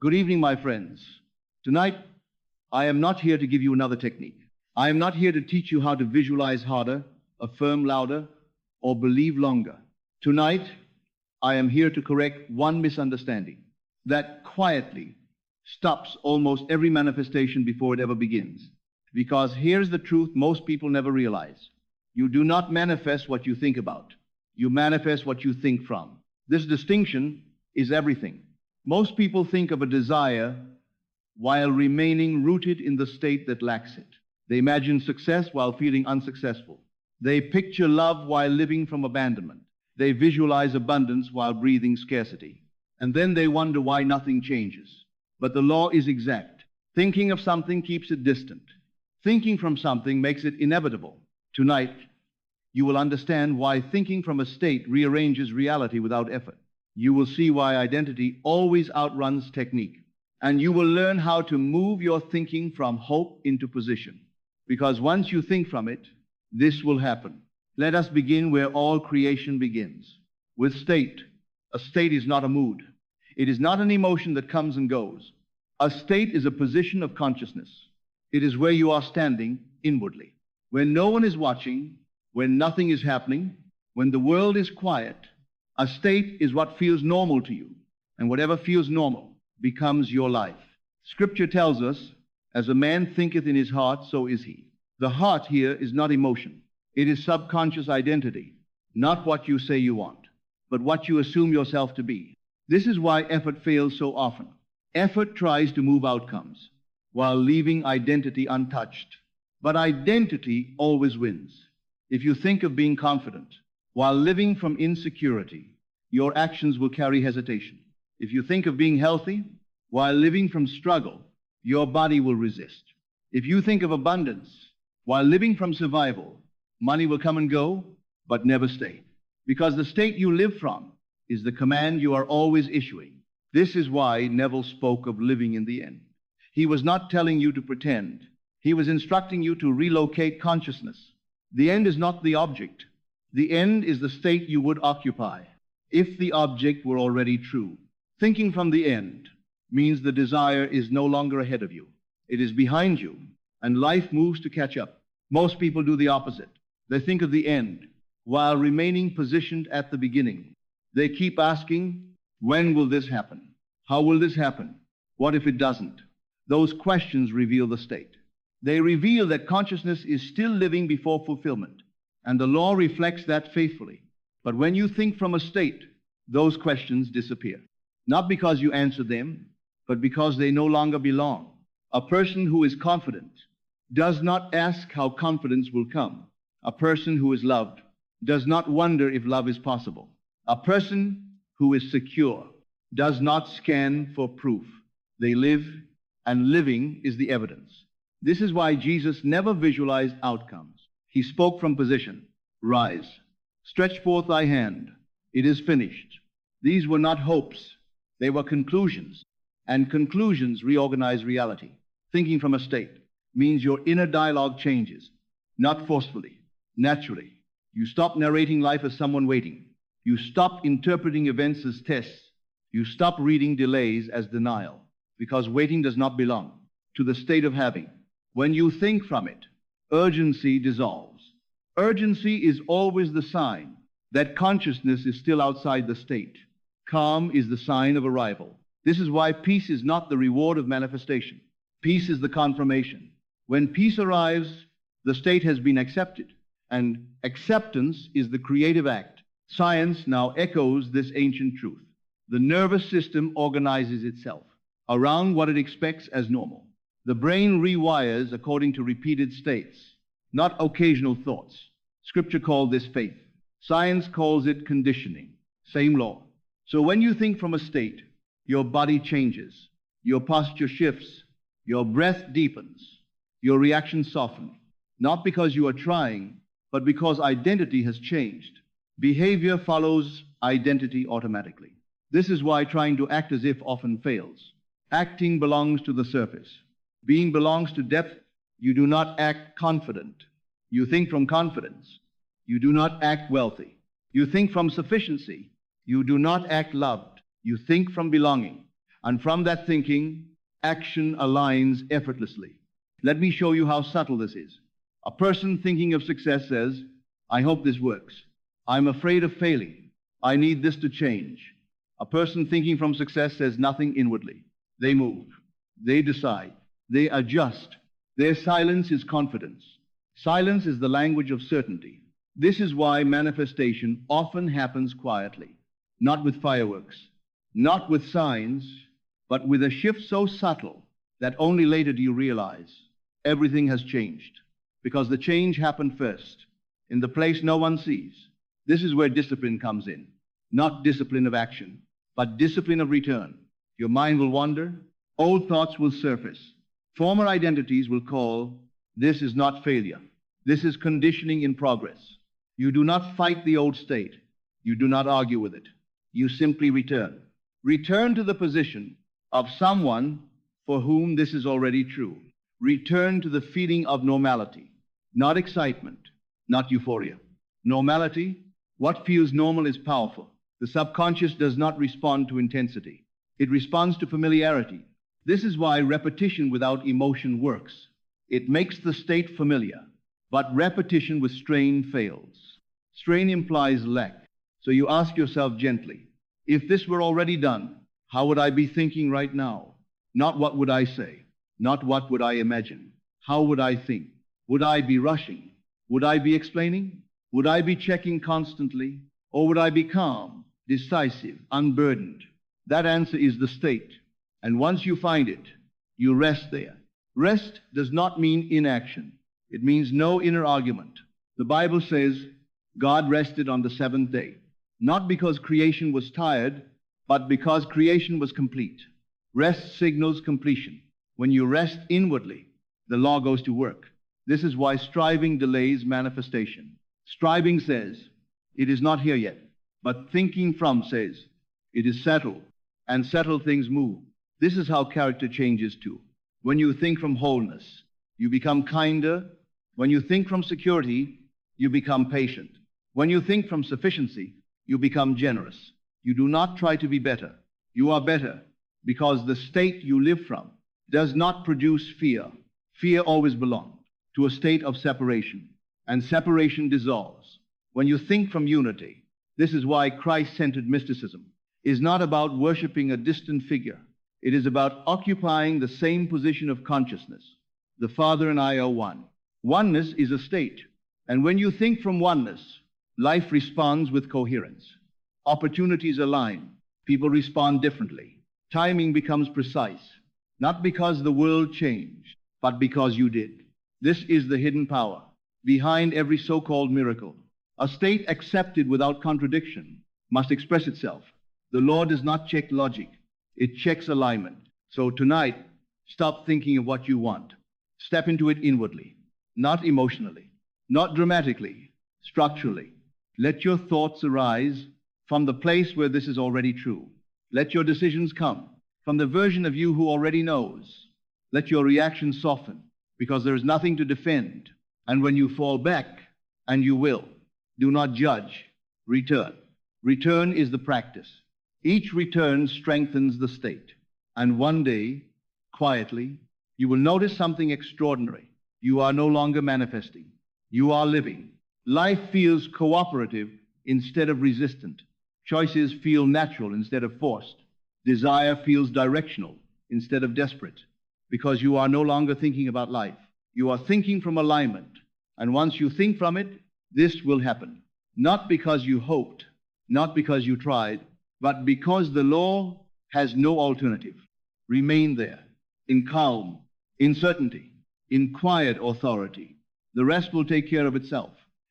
Good evening, my friends. Tonight, I am not here to give you another technique. I am not here to teach you how to visualize harder, affirm louder, or believe longer. Tonight, I am here to correct one misunderstanding that quietly stops almost every manifestation before it ever begins. Because here's the truth most people never realize. You do not manifest what you think about. You manifest what you think from. This distinction is everything. Most people think of a desire while remaining rooted in the state that lacks it. They imagine success while feeling unsuccessful. They picture love while living from abandonment. They visualize abundance while breathing scarcity. And then they wonder why nothing changes. But the law is exact. Thinking of something keeps it distant. Thinking from something makes it inevitable. Tonight, you will understand why thinking from a state rearranges reality without effort. You will see why identity always outruns technique. And you will learn how to move your thinking from hope into position. Because once you think from it, this will happen. Let us begin where all creation begins, with state. A state is not a mood. It is not an emotion that comes and goes. A state is a position of consciousness. It is where you are standing inwardly. When no one is watching, when nothing is happening, when the world is quiet, a state is what feels normal to you. And whatever feels normal becomes your life. Scripture tells us, as a man thinketh in his heart, so is he. The heart here is not emotion. It is subconscious identity, not what you say you want, but what you assume yourself to be. This is why effort fails so often. Effort tries to move outcomes while leaving identity untouched. But identity always wins. If you think of being confident while living from insecurity, your actions will carry hesitation. If you think of being healthy while living from struggle, your body will resist. If you think of abundance while living from survival, money will come and go, but never stay. Because the state you live from is the command you are always issuing. This is why Neville spoke of living in the end. He was not telling you to pretend. He was instructing you to relocate consciousness. The end is not the object. The end is the state you would occupy if the object were already true. Thinking from the end means the desire is no longer ahead of you. It is behind you, and life moves to catch up. Most people do the opposite. They think of the end while remaining positioned at the beginning. They keep asking, when will this happen? How will this happen? What if it doesn't? Those questions reveal the state. They reveal that consciousness is still living before fulfillment, and the law reflects that faithfully. But when you think from a state, those questions disappear. Not because you answer them, but because they no longer belong. A person who is confident does not ask how confidence will come. A person who is loved does not wonder if love is possible. A person who is secure does not scan for proof. They live, and living is the evidence. This is why Jesus never visualized outcomes. He spoke from position. Rise, stretch forth thy hand. It is finished. These were not hopes. They were conclusions. And conclusions reorganize reality. Thinking from a state means your inner dialogue changes, not forcefully, naturally. You stop narrating life as someone waiting. You stop interpreting events as tests. You stop reading delays as denial, because waiting does not belong to the state of having. When you think from it, urgency dissolves. Urgency is always the sign that consciousness is still outside the state. Calm is the sign of arrival. This is why peace is not the reward of manifestation. Peace is the confirmation. When peace arrives, the state has been accepted, and acceptance is the creative act. Science now echoes this ancient truth. The nervous system organizes itself around what it expects as normal. The brain rewires according to repeated states, not occasional thoughts. Scripture called this faith. Science calls it conditioning. Same law. So when you think from a state, your body changes, your posture shifts, your breath deepens, your reactions soften, not because you are trying, but because identity has changed. Behavior follows identity automatically. This is why trying to act as if often fails. Acting belongs to the surface. Being belongs to depth. You do not act confident. You think from confidence. You do not act wealthy. You think from sufficiency. You do not act loved. You think from belonging. And from that thinking, action aligns effortlessly. Let me show you how subtle this is. A person thinking of success says, I hope this works. I'm afraid of failing. I need this to change. A person thinking from success says nothing inwardly. They move. They decide. They adjust. Their silence is confidence. Silence is the language of certainty. This is why manifestation often happens quietly, not with fireworks, not with signs, but with a shift so subtle that only later do you realize everything has changed, because the change happened first, in the place no one sees. This is where discipline comes in, not discipline of action, but discipline of return. Your mind will wander, old thoughts will surface, former identities will call, this is not failure, this is conditioning in progress. You do not fight the old state, you do not argue with it, you simply return. Return to the position of someone for whom this is already true. Return to the feeling of normality, not excitement, not euphoria. Normality, what feels normal is powerful. The subconscious does not respond to intensity. It responds to familiarity. This is why repetition without emotion works. It makes the state familiar, but repetition with strain fails. Strain implies lack. So you ask yourself gently, if this were already done, how would I be thinking right now? Not what would I say, not what would I imagine. How would I think? Would I be rushing? Would I be explaining? Would I be checking constantly? Or would I be calm, decisive, unburdened? That answer is the state. And once you find it, you rest there. Rest does not mean inaction. It means no inner argument. The Bible says God rested on the seventh day, not because creation was tired, but because creation was complete. Rest signals completion. When you rest inwardly, the law goes to work. This is why striving delays manifestation. Striving says, it is not here yet. But thinking from says, it is settled, and settled things move. This is how character changes too. When you think from wholeness, you become kinder. When you think from security, you become patient. When you think from sufficiency, you become generous. You do not try to be better. You are better because the state you live from does not produce fear. Fear always belonged to a state of separation, and separation dissolves. When you think from unity, this is why Christ-centered mysticism is not about worshiping a distant figure. It is about occupying the same position of consciousness. The Father and I are one. Oneness is a state, and when you think from oneness, life responds with coherence. Opportunities align. People respond differently. Timing becomes precise, not because the world changed, but because you did. This is the hidden power behind every so-called miracle. A state accepted without contradiction must express itself. The law does not check logic. It checks alignment. So tonight, stop thinking of what you want. Step into it inwardly, not emotionally, not dramatically, structurally. Let your thoughts arise from the place where this is already true. Let your decisions come from the version of you who already knows. Let your reactions soften, because there is nothing to defend. And when you fall back, and you will, do not judge, return. Return is the practice. Each return strengthens the state. And one day, quietly, you will notice something extraordinary. You are no longer manifesting. You are living. Life feels cooperative instead of resistant. Choices feel natural instead of forced. Desire feels directional instead of desperate, because you are no longer thinking about life. You are thinking from alignment. And once you think from it, this will happen. Not because you hoped, not because you tried, but because the law has no alternative. Remain there, in calm, in certainty, in quiet authority. The rest will take care of itself.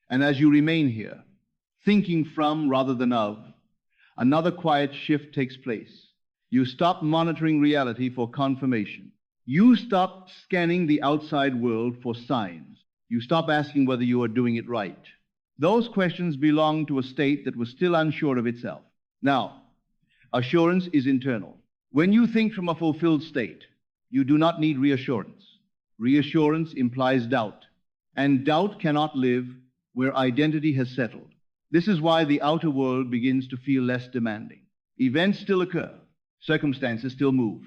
And as you remain here, thinking from rather than of, another quiet shift takes place. You stop monitoring reality for confirmation. You stop scanning the outside world for signs. You stop asking whether you are doing it right. Those questions belong to a state that was still unsure of itself. Now, assurance is internal. When you think from a fulfilled state, you do not need reassurance. Reassurance implies doubt, and doubt cannot live where identity has settled. This is why the outer world begins to feel less demanding. Events still occur, Circumstances still move,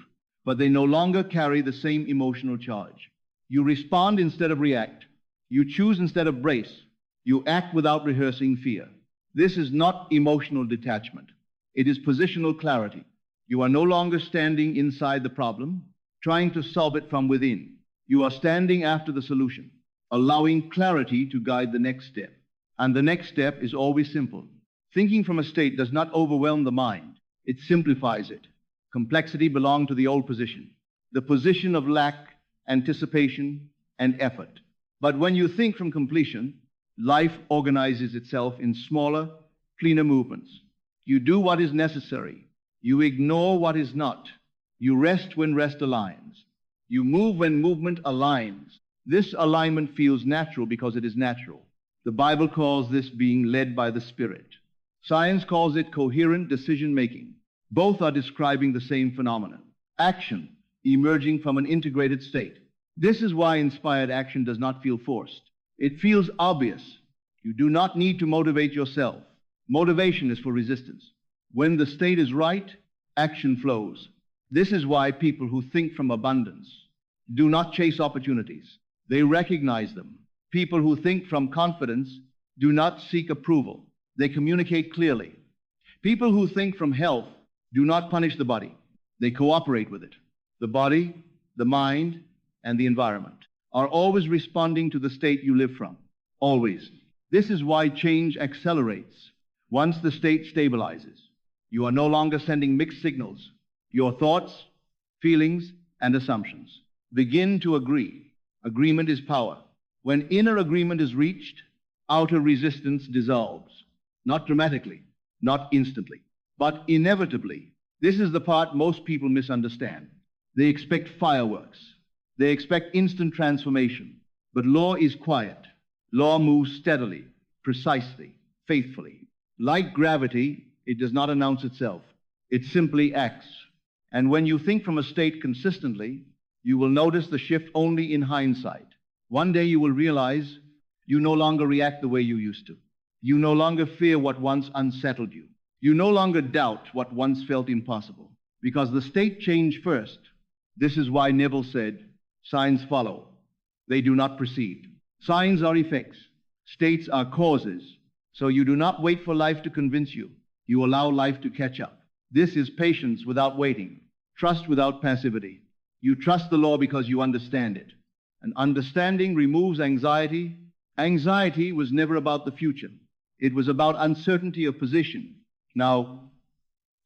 but they no longer carry the same emotional charge. You respond instead of react. You choose instead of brace. You act without rehearsing fear. This is not emotional detachment. It is positional clarity. You are no longer standing inside the problem, trying to solve it from within. You are standing after the solution, allowing clarity to guide the next step. And the next step is always simple. Thinking from a state does not overwhelm the mind. It simplifies it. Complexity belonged to the old position, the position of lack, anticipation, and effort. But when you think from completion, life organizes itself in smaller, cleaner movements. You do what is necessary. You ignore what is not. You rest when rest aligns. You move when movement aligns. This alignment feels natural because it is natural. The Bible calls this being led by the Spirit. Science calls it coherent decision-making. Both are describing the same phenomenon, action emerging from an integrated state. This is why inspired action does not feel forced. It feels obvious. You do not need to motivate yourself. Motivation is for resistance. When the state is right, action flows. This is why people who think from abundance do not chase opportunities. They recognize them. People who think from confidence do not seek approval. They communicate clearly. People who think from health do not punish the body. They cooperate with it. The body, the mind, and the environment are always responding to the state you live from. Always. This is why change accelerates once the state stabilizes. You are no longer sending mixed signals. Your thoughts, feelings, and assumptions begin to agree. Agreement is power. When inner agreement is reached, outer resistance dissolves. Not dramatically, not instantly, but inevitably. This is the part most people misunderstand. They expect fireworks. They expect instant transformation. But law is quiet. Law moves steadily, precisely, faithfully. Like gravity, it does not announce itself. It simply acts. And when you think from a state consistently, you will notice the shift only in hindsight. One day you will realize you no longer react the way you used to. You no longer fear what once unsettled you. You no longer doubt what once felt impossible, because the state changed first. This is why Neville said, signs follow. They do not precede. Signs are effects. States are causes. So you do not wait for life to convince you. You allow life to catch up. This is patience without waiting, trust without passivity. You trust the law because you understand it. And understanding removes anxiety. Anxiety was never about the future. It was about uncertainty of position. Now,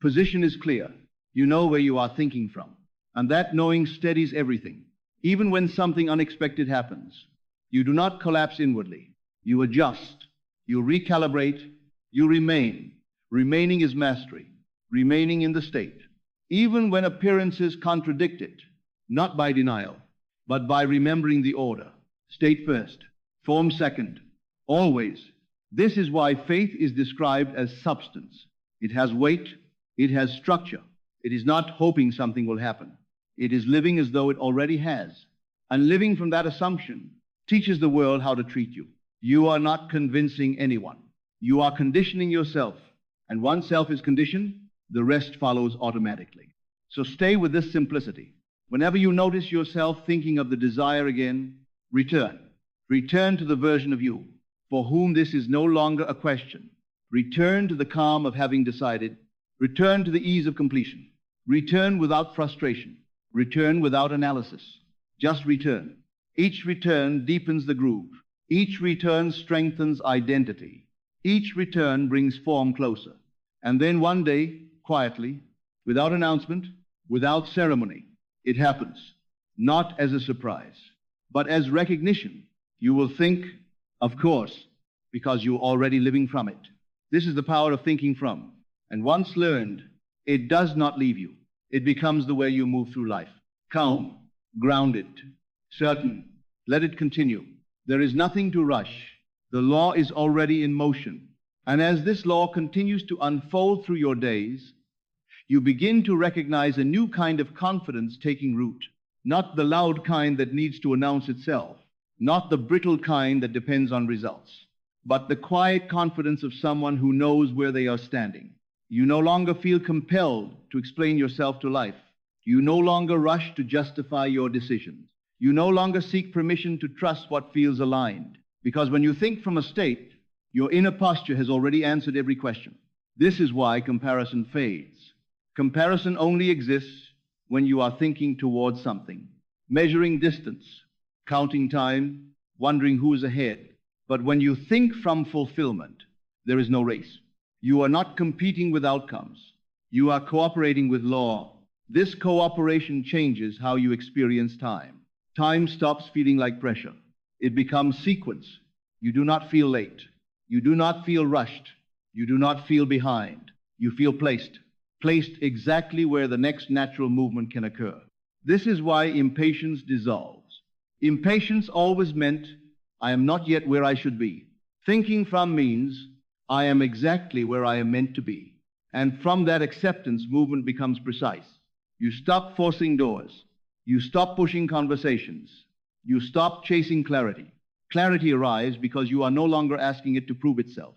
position is clear. You know where you are thinking from. And that knowing steadies everything. Even when something unexpected happens, you do not collapse inwardly. You adjust. You recalibrate. You remain. Remaining is mastery. Remaining in the state. Even when appearances contradict it, not by denial, but by remembering the order. State first, form second, always. This is why faith is described as substance. It has weight, it has structure. It is not hoping something will happen. It is living as though it already has. And living from that assumption teaches the world how to treat you. You are not convincing anyone. You are conditioning yourself. And once self is conditioned, the rest follows automatically. So stay with this simplicity. Whenever you notice yourself thinking of the desire again, return. Return to the version of you for whom this is no longer a question. Return to the calm of having decided. Return to the ease of completion. Return without frustration. Return without analysis. Just return. Each return deepens the groove. Each return strengthens identity. Each return brings form closer. And then one day, quietly, without announcement, without ceremony, it happens, not as a surprise, but as recognition. You will think, of course, because you're already living from it. This is the power of thinking from. And once learned, it does not leave you. It becomes the way you move through life. Calm, grounded, certain. Let it continue. There is nothing to rush. The law is already in motion. And as this law continues to unfold through your days, you begin to recognize a new kind of confidence taking root. Not the loud kind that needs to announce itself, not the brittle kind that depends on results, but the quiet confidence of someone who knows where they are standing. You no longer feel compelled to explain yourself to life. You no longer rush to justify your decisions. You no longer seek permission to trust what feels aligned. Because when you think from a state, your inner posture has already answered every question. This is why comparison fades. Comparison only exists when you are thinking towards something, measuring distance, counting time, wondering who is ahead. But when you think from fulfillment, there is no race. You are not competing with outcomes. You are cooperating with law. This cooperation changes how you experience time. Time stops feeling like pressure. It becomes sequence. You do not feel late. You do not feel rushed. You do not feel behind. You feel placed exactly where the next natural movement can occur. This is why impatience dissolves. Impatience always meant, I am not yet where I should be. Thinking from means, I am exactly where I am meant to be. And from that acceptance, movement becomes precise. You stop forcing doors. You stop pushing conversations. You stop chasing clarity. Clarity arrives because you are no longer asking it to prove itself.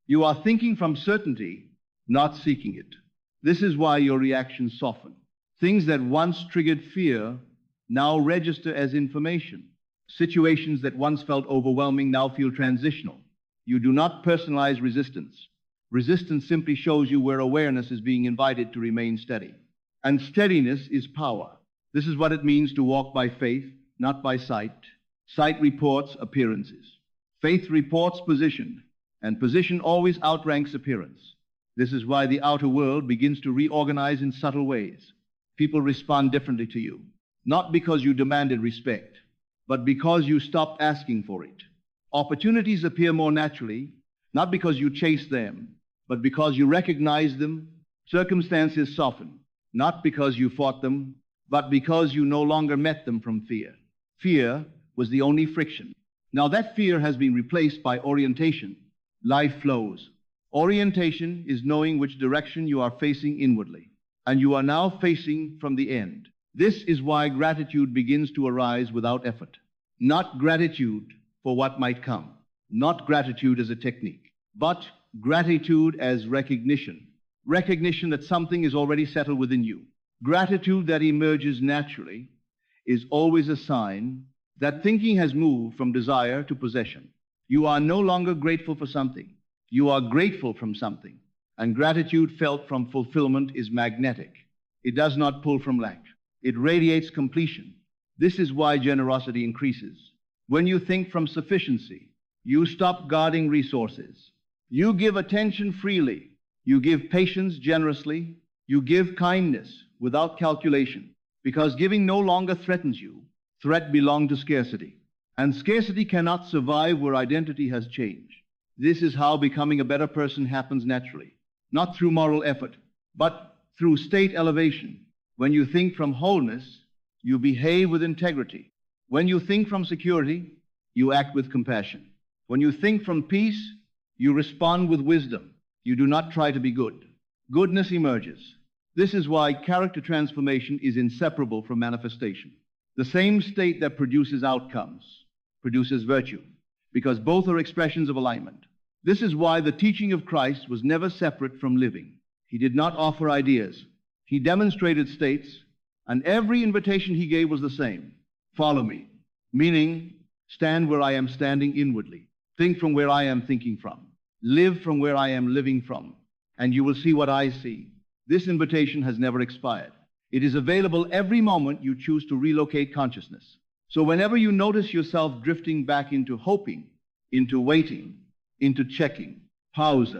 You are thinking from certainty, not seeking it. This is why your reactions soften. Things that once triggered fear now register as information. Situations that once felt overwhelming now feel transitional. You do not personalize resistance. Resistance simply shows you where awareness is being invited to remain steady. And steadiness is power. This is what it means to walk by faith, not by sight. Sight reports appearances. Faith reports position, and position always outranks appearance. This is why the outer world begins to reorganize in subtle ways. People respond differently to you, not because you demanded respect, but because you stopped asking for it. Opportunities appear more naturally, not because you chase them, but because you recognize them. Circumstances soften, not because you fought them, but because you no longer met them from fear. Fear was the only friction. Now that fear has been replaced by orientation. Life flows. Orientation is knowing which direction you are facing inwardly, and you are now facing from the end. This is why gratitude begins to arise without effort. Not gratitude for what might come, not gratitude as a technique, but gratitude as recognition. Recognition that something is already settled within you. Gratitude that emerges naturally is always a sign that thinking has moved from desire to possession. You are no longer grateful for something. You are grateful from something. And gratitude felt from fulfillment is magnetic. It does not pull from lack. It radiates completion. This is why generosity increases. When you think from sufficiency, you stop guarding resources. You give attention freely. You give patience generously. You give kindness without calculation. Because giving no longer threatens you. Threat belongs to scarcity. And scarcity cannot survive where identity has changed. This is how becoming a better person happens naturally. Not through moral effort, but through state elevation. When you think from wholeness, you behave with integrity. When you think from security, you act with compassion. When you think from peace, you respond with wisdom. You do not try to be good. Goodness emerges. This is why character transformation is inseparable from manifestation. The same state that produces outcomes produces virtue, because both are expressions of alignment. This is why the teaching of Christ was never separate from living. He did not offer ideas. He demonstrated states, and every invitation he gave was the same. Follow me, meaning stand where I am standing inwardly. Think from where I am thinking from. Live from where I am living from, and you will see what I see. This invitation has never expired. It is available every moment you choose to relocate consciousness. So whenever you notice yourself drifting back into hoping, into waiting, into checking, pause.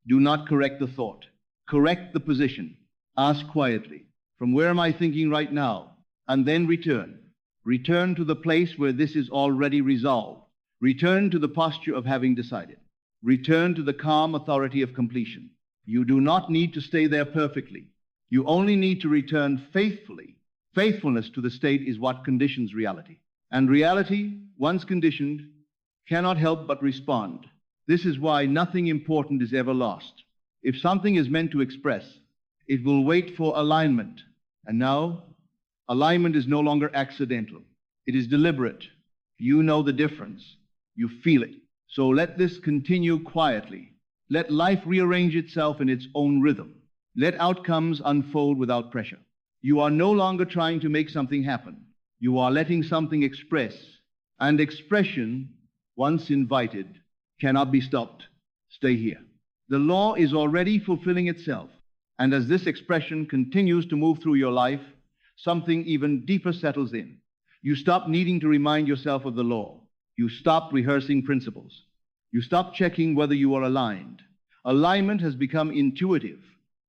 Do not correct the thought. Correct the position. Ask quietly, from where am I thinking right now? And then return. Return to the place where this is already resolved. Return to the posture of having decided. Return to the calm authority of completion. You do not need to stay there perfectly. You only need to return faithfully. Faithfulness to the state is what conditions reality. And reality, once conditioned, cannot help but respond. This is why nothing important is ever lost. If something is meant to express, it will wait for alignment. And now, alignment is no longer accidental. It is deliberate. You know the difference. You feel it. So let this continue quietly. Let life rearrange itself in its own rhythm. Let outcomes unfold without pressure. You are no longer trying to make something happen. You are letting something express. And expression, once invited, cannot be stopped. Stay here. The law is already fulfilling itself. And as this expression continues to move through your life, something even deeper settles in. You stop needing to remind yourself of the law. You stop rehearsing principles. You stop checking whether you are aligned. Alignment has become intuitive.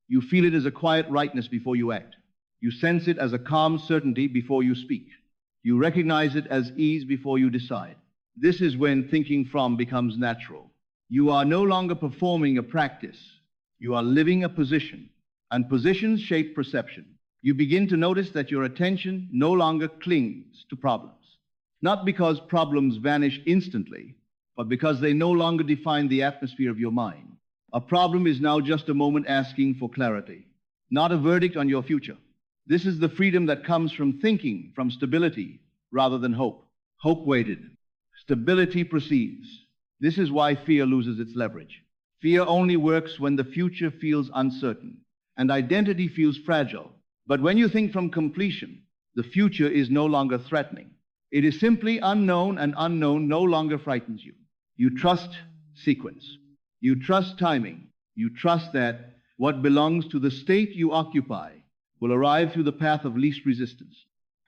You feel it as a quiet rightness before you act. You sense it as a calm certainty before you speak. You recognize it as ease before you decide. This is when thinking from becomes natural. You are no longer performing a practice. You are living a position, and positions shape perception. You begin to notice that your attention no longer clings to problems, not because problems vanish instantly, but because they no longer define the atmosphere of your mind. A problem is now just a moment asking for clarity, not a verdict on your future. This is the freedom that comes from thinking from stability rather than hope. Hope waited. Stability proceeds. This is why fear loses its leverage. Fear only works when the future feels uncertain and identity feels fragile. But when you think from completion, the future is no longer threatening. It is simply unknown, and unknown no longer frightens you. You trust sequence. You trust timing. You trust that what belongs to the state you occupy will arrive through the path of least resistance.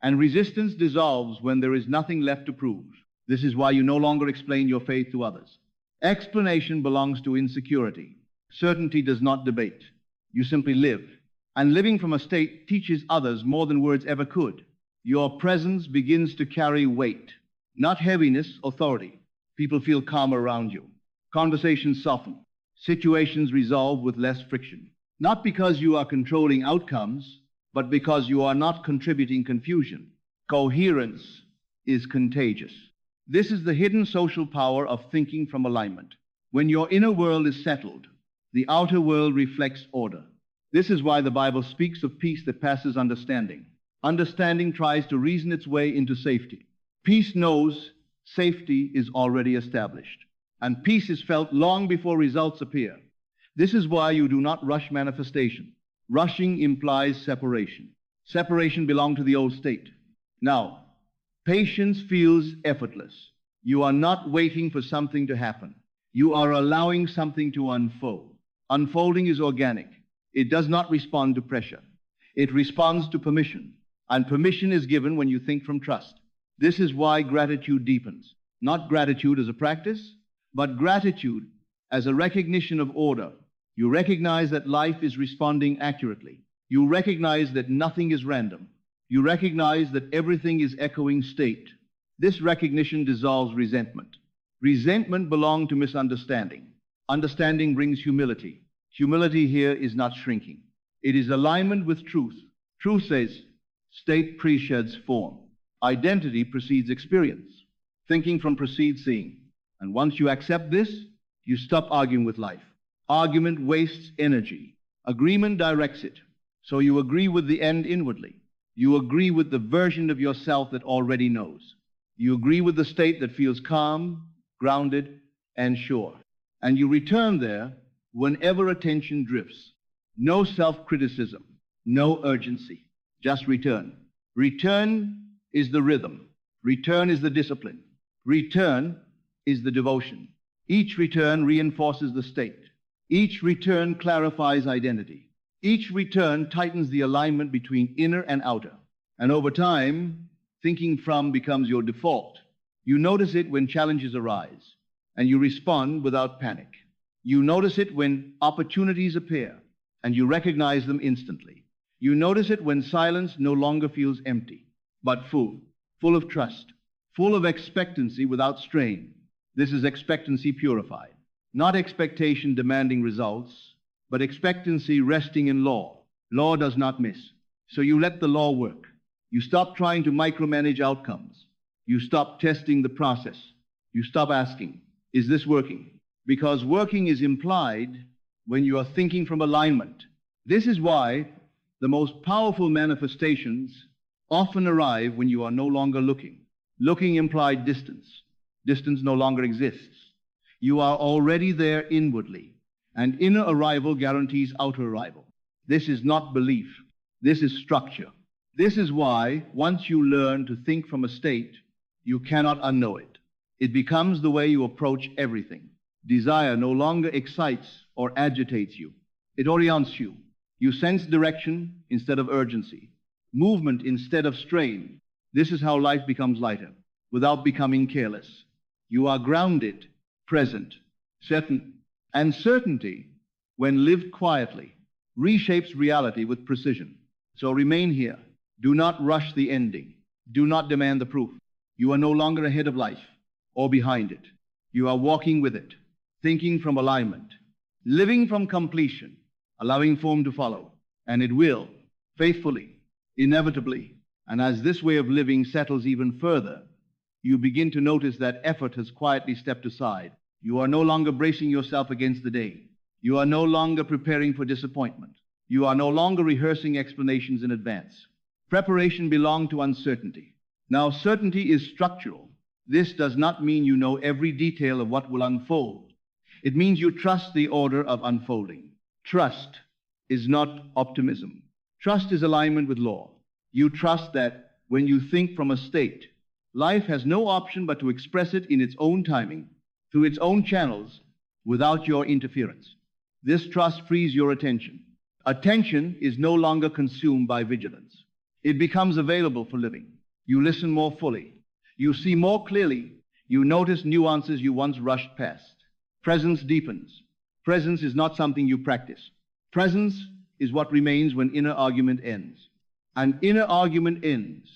And resistance dissolves when there is nothing left to prove. This is why you no longer explain your faith to others. Explanation belongs to insecurity. Certainty does not debate. You simply live. And living from a state teaches others more than words ever could. Your presence begins to carry weight, not heaviness, authority. People feel calmer around you. Conversations soften. Situations resolve with less friction. Not because you are controlling outcomes, but because you are not contributing confusion. Coherence is contagious. This is the hidden social power of thinking from alignment. When your inner world is settled, the outer world reflects order. This is why the Bible speaks of peace that passes understanding. Understanding tries to reason its way into safety. Peace knows safety is already established, and peace is felt long before results appear. This is why you do not rush manifestation. Rushing implies separation. Separation belonged to the old state. Now, patience feels effortless. You are not waiting for something to happen. You are allowing something to unfold. Unfolding is organic. It does not respond to pressure. It responds to permission. And permission is given when you think from trust. This is why gratitude deepens. Not gratitude as a practice, but gratitude as a recognition of order. You recognize that life is responding accurately. You recognize that nothing is random. You recognize that everything is echoing state. This recognition dissolves resentment. Resentment belongs to misunderstanding. Understanding brings humility. Humility here is not shrinking. It is alignment with truth. Truth says, state precedes form. Identity precedes experience. Thinking from precedes seeing. And once you accept this, you stop arguing with life. Argument wastes energy. Agreement directs it. So you agree with the end inwardly. You agree with the version of yourself that already knows. You agree with the state that feels calm, grounded, and sure. And you return there whenever attention drifts. No self-criticism, no urgency, just return. Return is the rhythm. Return is the discipline. Return is the devotion. Each return reinforces the state. Each return clarifies identity. Each return tightens the alignment between inner and outer. And over time, thinking from becomes your default. You notice it when challenges arise, and you respond without panic. You notice it when opportunities appear, and you recognize them instantly. You notice it when silence no longer feels empty, but full of trust, full of expectancy without strain. This is expectancy purified. Not expectation demanding results, but expectancy resting in law. Law does not miss. So you let the law work. You stop trying to micromanage outcomes. You stop testing the process. You stop asking, is this working? Because working is implied when you are thinking from alignment. This is why the most powerful manifestations often arrive when you are no longer looking. Looking implied distance. Distance no longer exists. You are already there inwardly. And inner arrival guarantees outer arrival. This is not belief. This is structure. This is why, once you learn to think from a state, you cannot unknow it. It becomes the way you approach everything. Desire no longer excites or agitates you. It orients you. You sense direction instead of urgency, movement instead of strain. This is how life becomes lighter, without becoming careless. You are grounded, present, certain. And certainty, when lived quietly, reshapes reality with precision. So remain here. Do not rush the ending. Do not demand the proof. You are no longer ahead of life or behind it. You are walking with it, thinking from alignment, living from completion, allowing form to follow. And it will, faithfully, inevitably. And as this way of living settles even further, you begin to notice that effort has quietly stepped aside. You are no longer bracing yourself against the day. You are no longer preparing for disappointment. You are no longer rehearsing explanations in advance. Preparation belongs to uncertainty. Now, certainty is structural. This does not mean you know every detail of what will unfold. It means you trust the order of unfolding. Trust is not optimism. Trust is alignment with law. You trust that when you think from a state, life has no option but to express it in its own timing, through its own channels, without your interference. This trust frees your attention. Attention is no longer consumed by vigilance. It becomes available for living. You listen more fully. You see more clearly. You notice nuances you once rushed past. Presence deepens. Presence is not something you practice. Presence is what remains when inner argument ends. And inner argument ends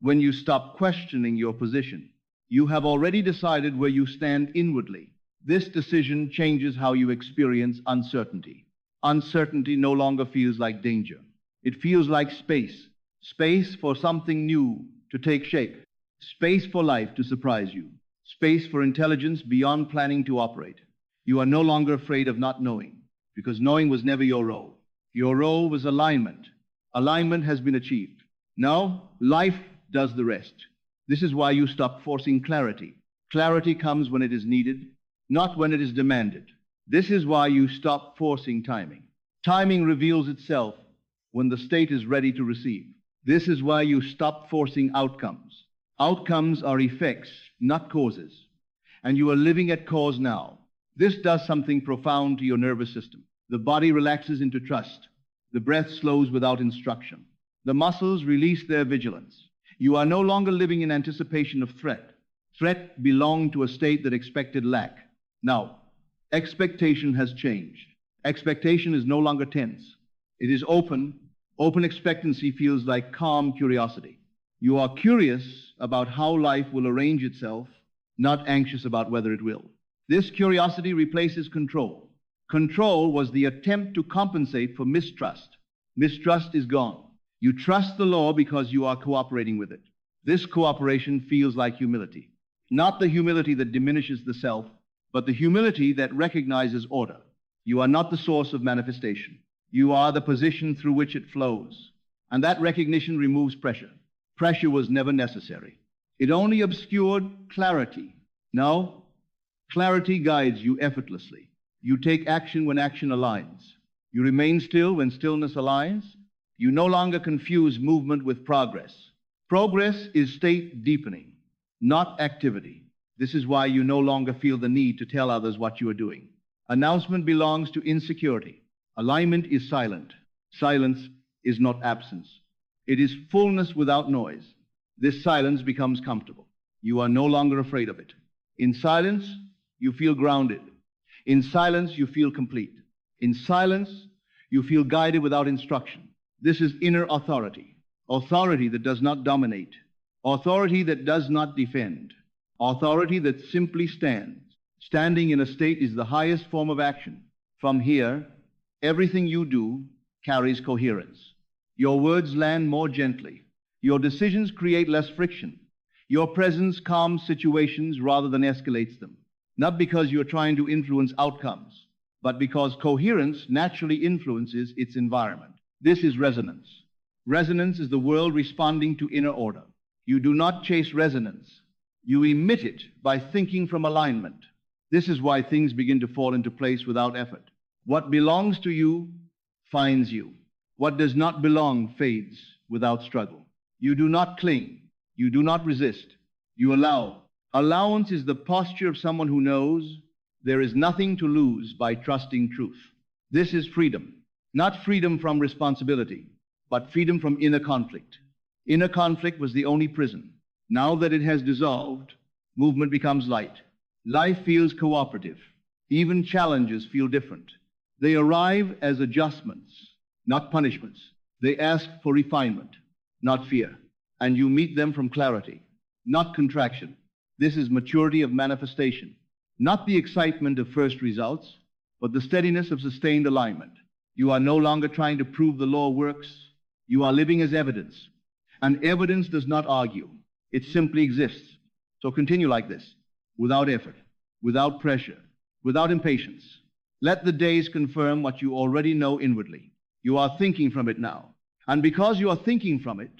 when you stop questioning your position. You have already decided where you stand inwardly. This decision changes how you experience uncertainty. Uncertainty no longer feels like danger. It feels like space. Space for something new to take shape. Space for life to surprise you. Space for intelligence beyond planning to operate. You are no longer afraid of not knowing, because knowing was never your role. Your role was alignment. Alignment has been achieved. Now, life does the rest. This is why you stop forcing clarity. Clarity comes when it is needed, not when it is demanded. This is why you stop forcing timing. Timing reveals itself when the state is ready to receive. This is why you stop forcing outcomes. Outcomes are effects, not causes. And you are living at cause now. This does something profound to your nervous system. The body relaxes into trust. The breath slows without instruction. The muscles release their vigilance. You are no longer living in anticipation of threat. Threat belonged to a state that expected lack. Now, expectation has changed. Expectation is no longer tense. It is open. Open expectancy feels like calm curiosity. You are curious about how life will arrange itself, not anxious about whether it will. This curiosity replaces control. Control was the attempt to compensate for mistrust. Mistrust is gone. You trust the law because you are cooperating with it. This cooperation feels like humility. Not the humility that diminishes the self, but the humility that recognizes order. You are not the source of manifestation. You are the position through which it flows. And that recognition removes pressure. Pressure was never necessary. It only obscured clarity. Now, clarity guides you effortlessly. You take action when action aligns. You remain still when stillness aligns. You no longer confuse movement with progress. Progress is state deepening, not activity. This is why you no longer feel the need to tell others what you are doing. Announcement belongs to insecurity. Alignment is silent. Silence is not absence. It is fullness without noise. This silence becomes comfortable. You are no longer afraid of it. In silence, you feel grounded. In silence, you feel complete. In silence, you feel guided without instruction. This is inner authority. Authority that does not dominate. Authority that does not defend. Authority that simply stands. Standing in a state is the highest form of action. From here, everything you do carries coherence. Your words land more gently. Your decisions create less friction. Your presence calms situations rather than escalates them. Not because you're trying to influence outcomes, but because coherence naturally influences its environment. This is resonance. Resonance is the world responding to inner order. You do not chase resonance. You emit it by thinking from alignment. This is why things begin to fall into place without effort. What belongs to you finds you. What does not belong fades without struggle. You do not cling. You do not resist. You allow. Allowance is the posture of someone who knows there is nothing to lose by trusting truth. This is freedom. Not freedom from responsibility, but freedom from inner conflict. Inner conflict was the only prison. Now that it has dissolved, movement becomes light. Life feels cooperative. Even challenges feel different. They arrive as adjustments, not punishments. They ask for refinement, not fear. And you meet them from clarity, not contraction. This is maturity of manifestation, not the excitement of first results, but the steadiness of sustained alignment. You are no longer trying to prove the law works. You are living as evidence. And evidence does not argue. It simply exists. So continue like this, without effort, without pressure, without impatience. Let the days confirm what you already know inwardly. You are thinking from it now. And because you are thinking from it,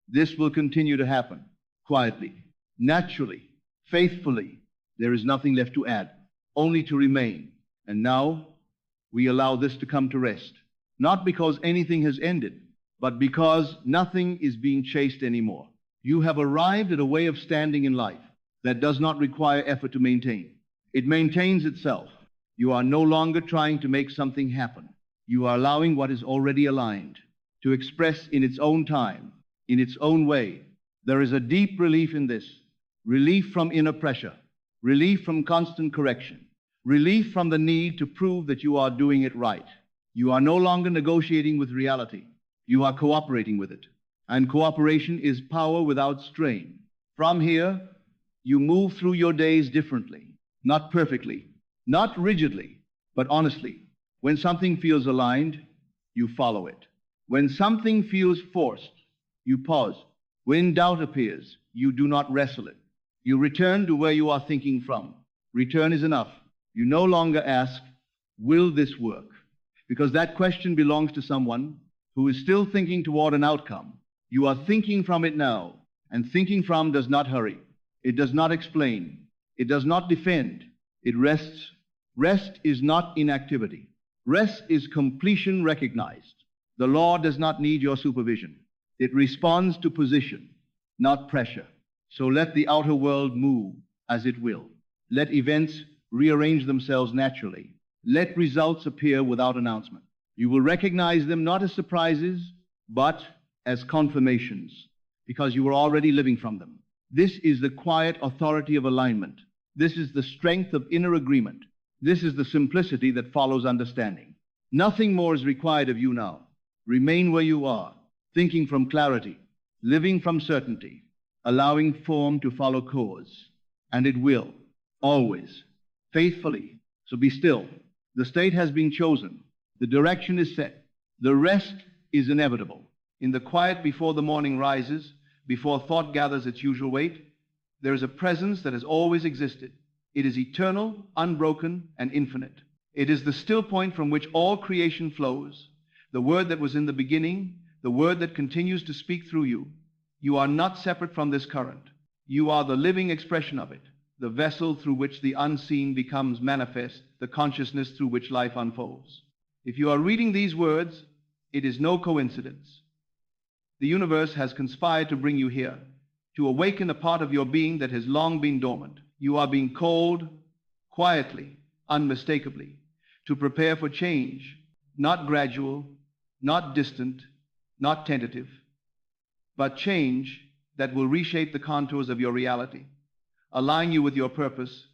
this will continue to happen, quietly, naturally, faithfully. There is nothing left to add, only to remain. And now we allow this to come to rest, not because anything has ended, but because nothing is being chased anymore. You have arrived at a way of standing in life that does not require effort to maintain. It maintains itself. You are no longer trying to make something happen. You are allowing what is already aligned to express in its own time, in its own way. There is a deep relief in this, relief from inner pressure, relief from constant correction, relief from the need to prove that you are doing it right. You are no longer negotiating with reality. You are cooperating with it. And cooperation is power without strain. From here, you move through your days differently, not perfectly, not rigidly, but honestly. When something feels aligned, you follow it. When something feels forced, you pause. When doubt appears, you do not wrestle it. You return to where you are thinking from. Return is enough. You no longer ask, will this work? Because that question belongs to someone who is still thinking toward an outcome. You are thinking from it now, and thinking from does not hurry. It does not explain. It does not defend. It rests. Rest is not inactivity. Rest is completion recognized. The law does not need your supervision. It responds to position, not pressure. So let the outer world move as it will. Let events rearrange themselves naturally. Let results appear without announcement. You will recognize them not as surprises, but as confirmations, because you are already living from them. This is the quiet authority of alignment. This is the strength of inner agreement. This is the simplicity that follows understanding. Nothing more is required of you now. Remain where you are, thinking from clarity, living from certainty, allowing form to follow cause. And it will, always, faithfully. So be still. The state has been chosen. The direction is set. The rest is inevitable. In the quiet before the morning rises, before thought gathers its usual weight, there is a presence that has always existed. It is eternal, unbroken, and infinite. It is the still point from which all creation flows, the word that was in the beginning, the word that continues to speak through you. You are not separate from this current. You are the living expression of it, the vessel through which the unseen becomes manifest, the consciousness through which life unfolds. If you are reading these words, it is no coincidence. The universe has conspired to bring you here, to awaken a part of your being that has long been dormant. You are being called quietly, unmistakably, to prepare for change, not gradual, not distant, not tentative, but change that will reshape the contours of your reality, align you with your purpose,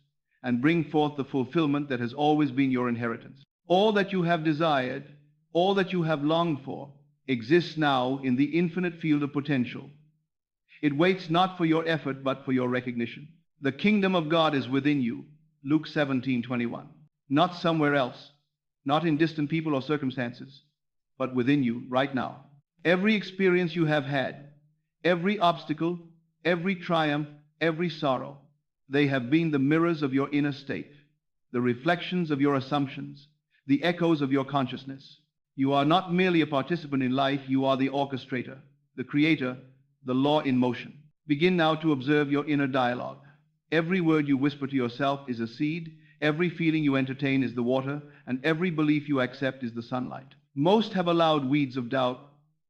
and bring forth the fulfillment that has always been your inheritance. All that you have desired, all that you have longed for, exists now in the infinite field of potential. It waits not for your effort, but for your recognition. The kingdom of God is within you, Luke 17:21. Not somewhere else, not in distant people or circumstances, but within you right now. Every experience you have had, every obstacle, every triumph, every sorrow, they have been the mirrors of your inner state, the reflections of your assumptions, the echoes of your consciousness. You are not merely a participant in life, you are the orchestrator, the creator, the law in motion. Begin now to observe your inner dialogue. Every word you whisper to yourself is a seed. Every feeling you entertain is the water, and every belief you accept is the sunlight. Most have allowed weeds of doubt,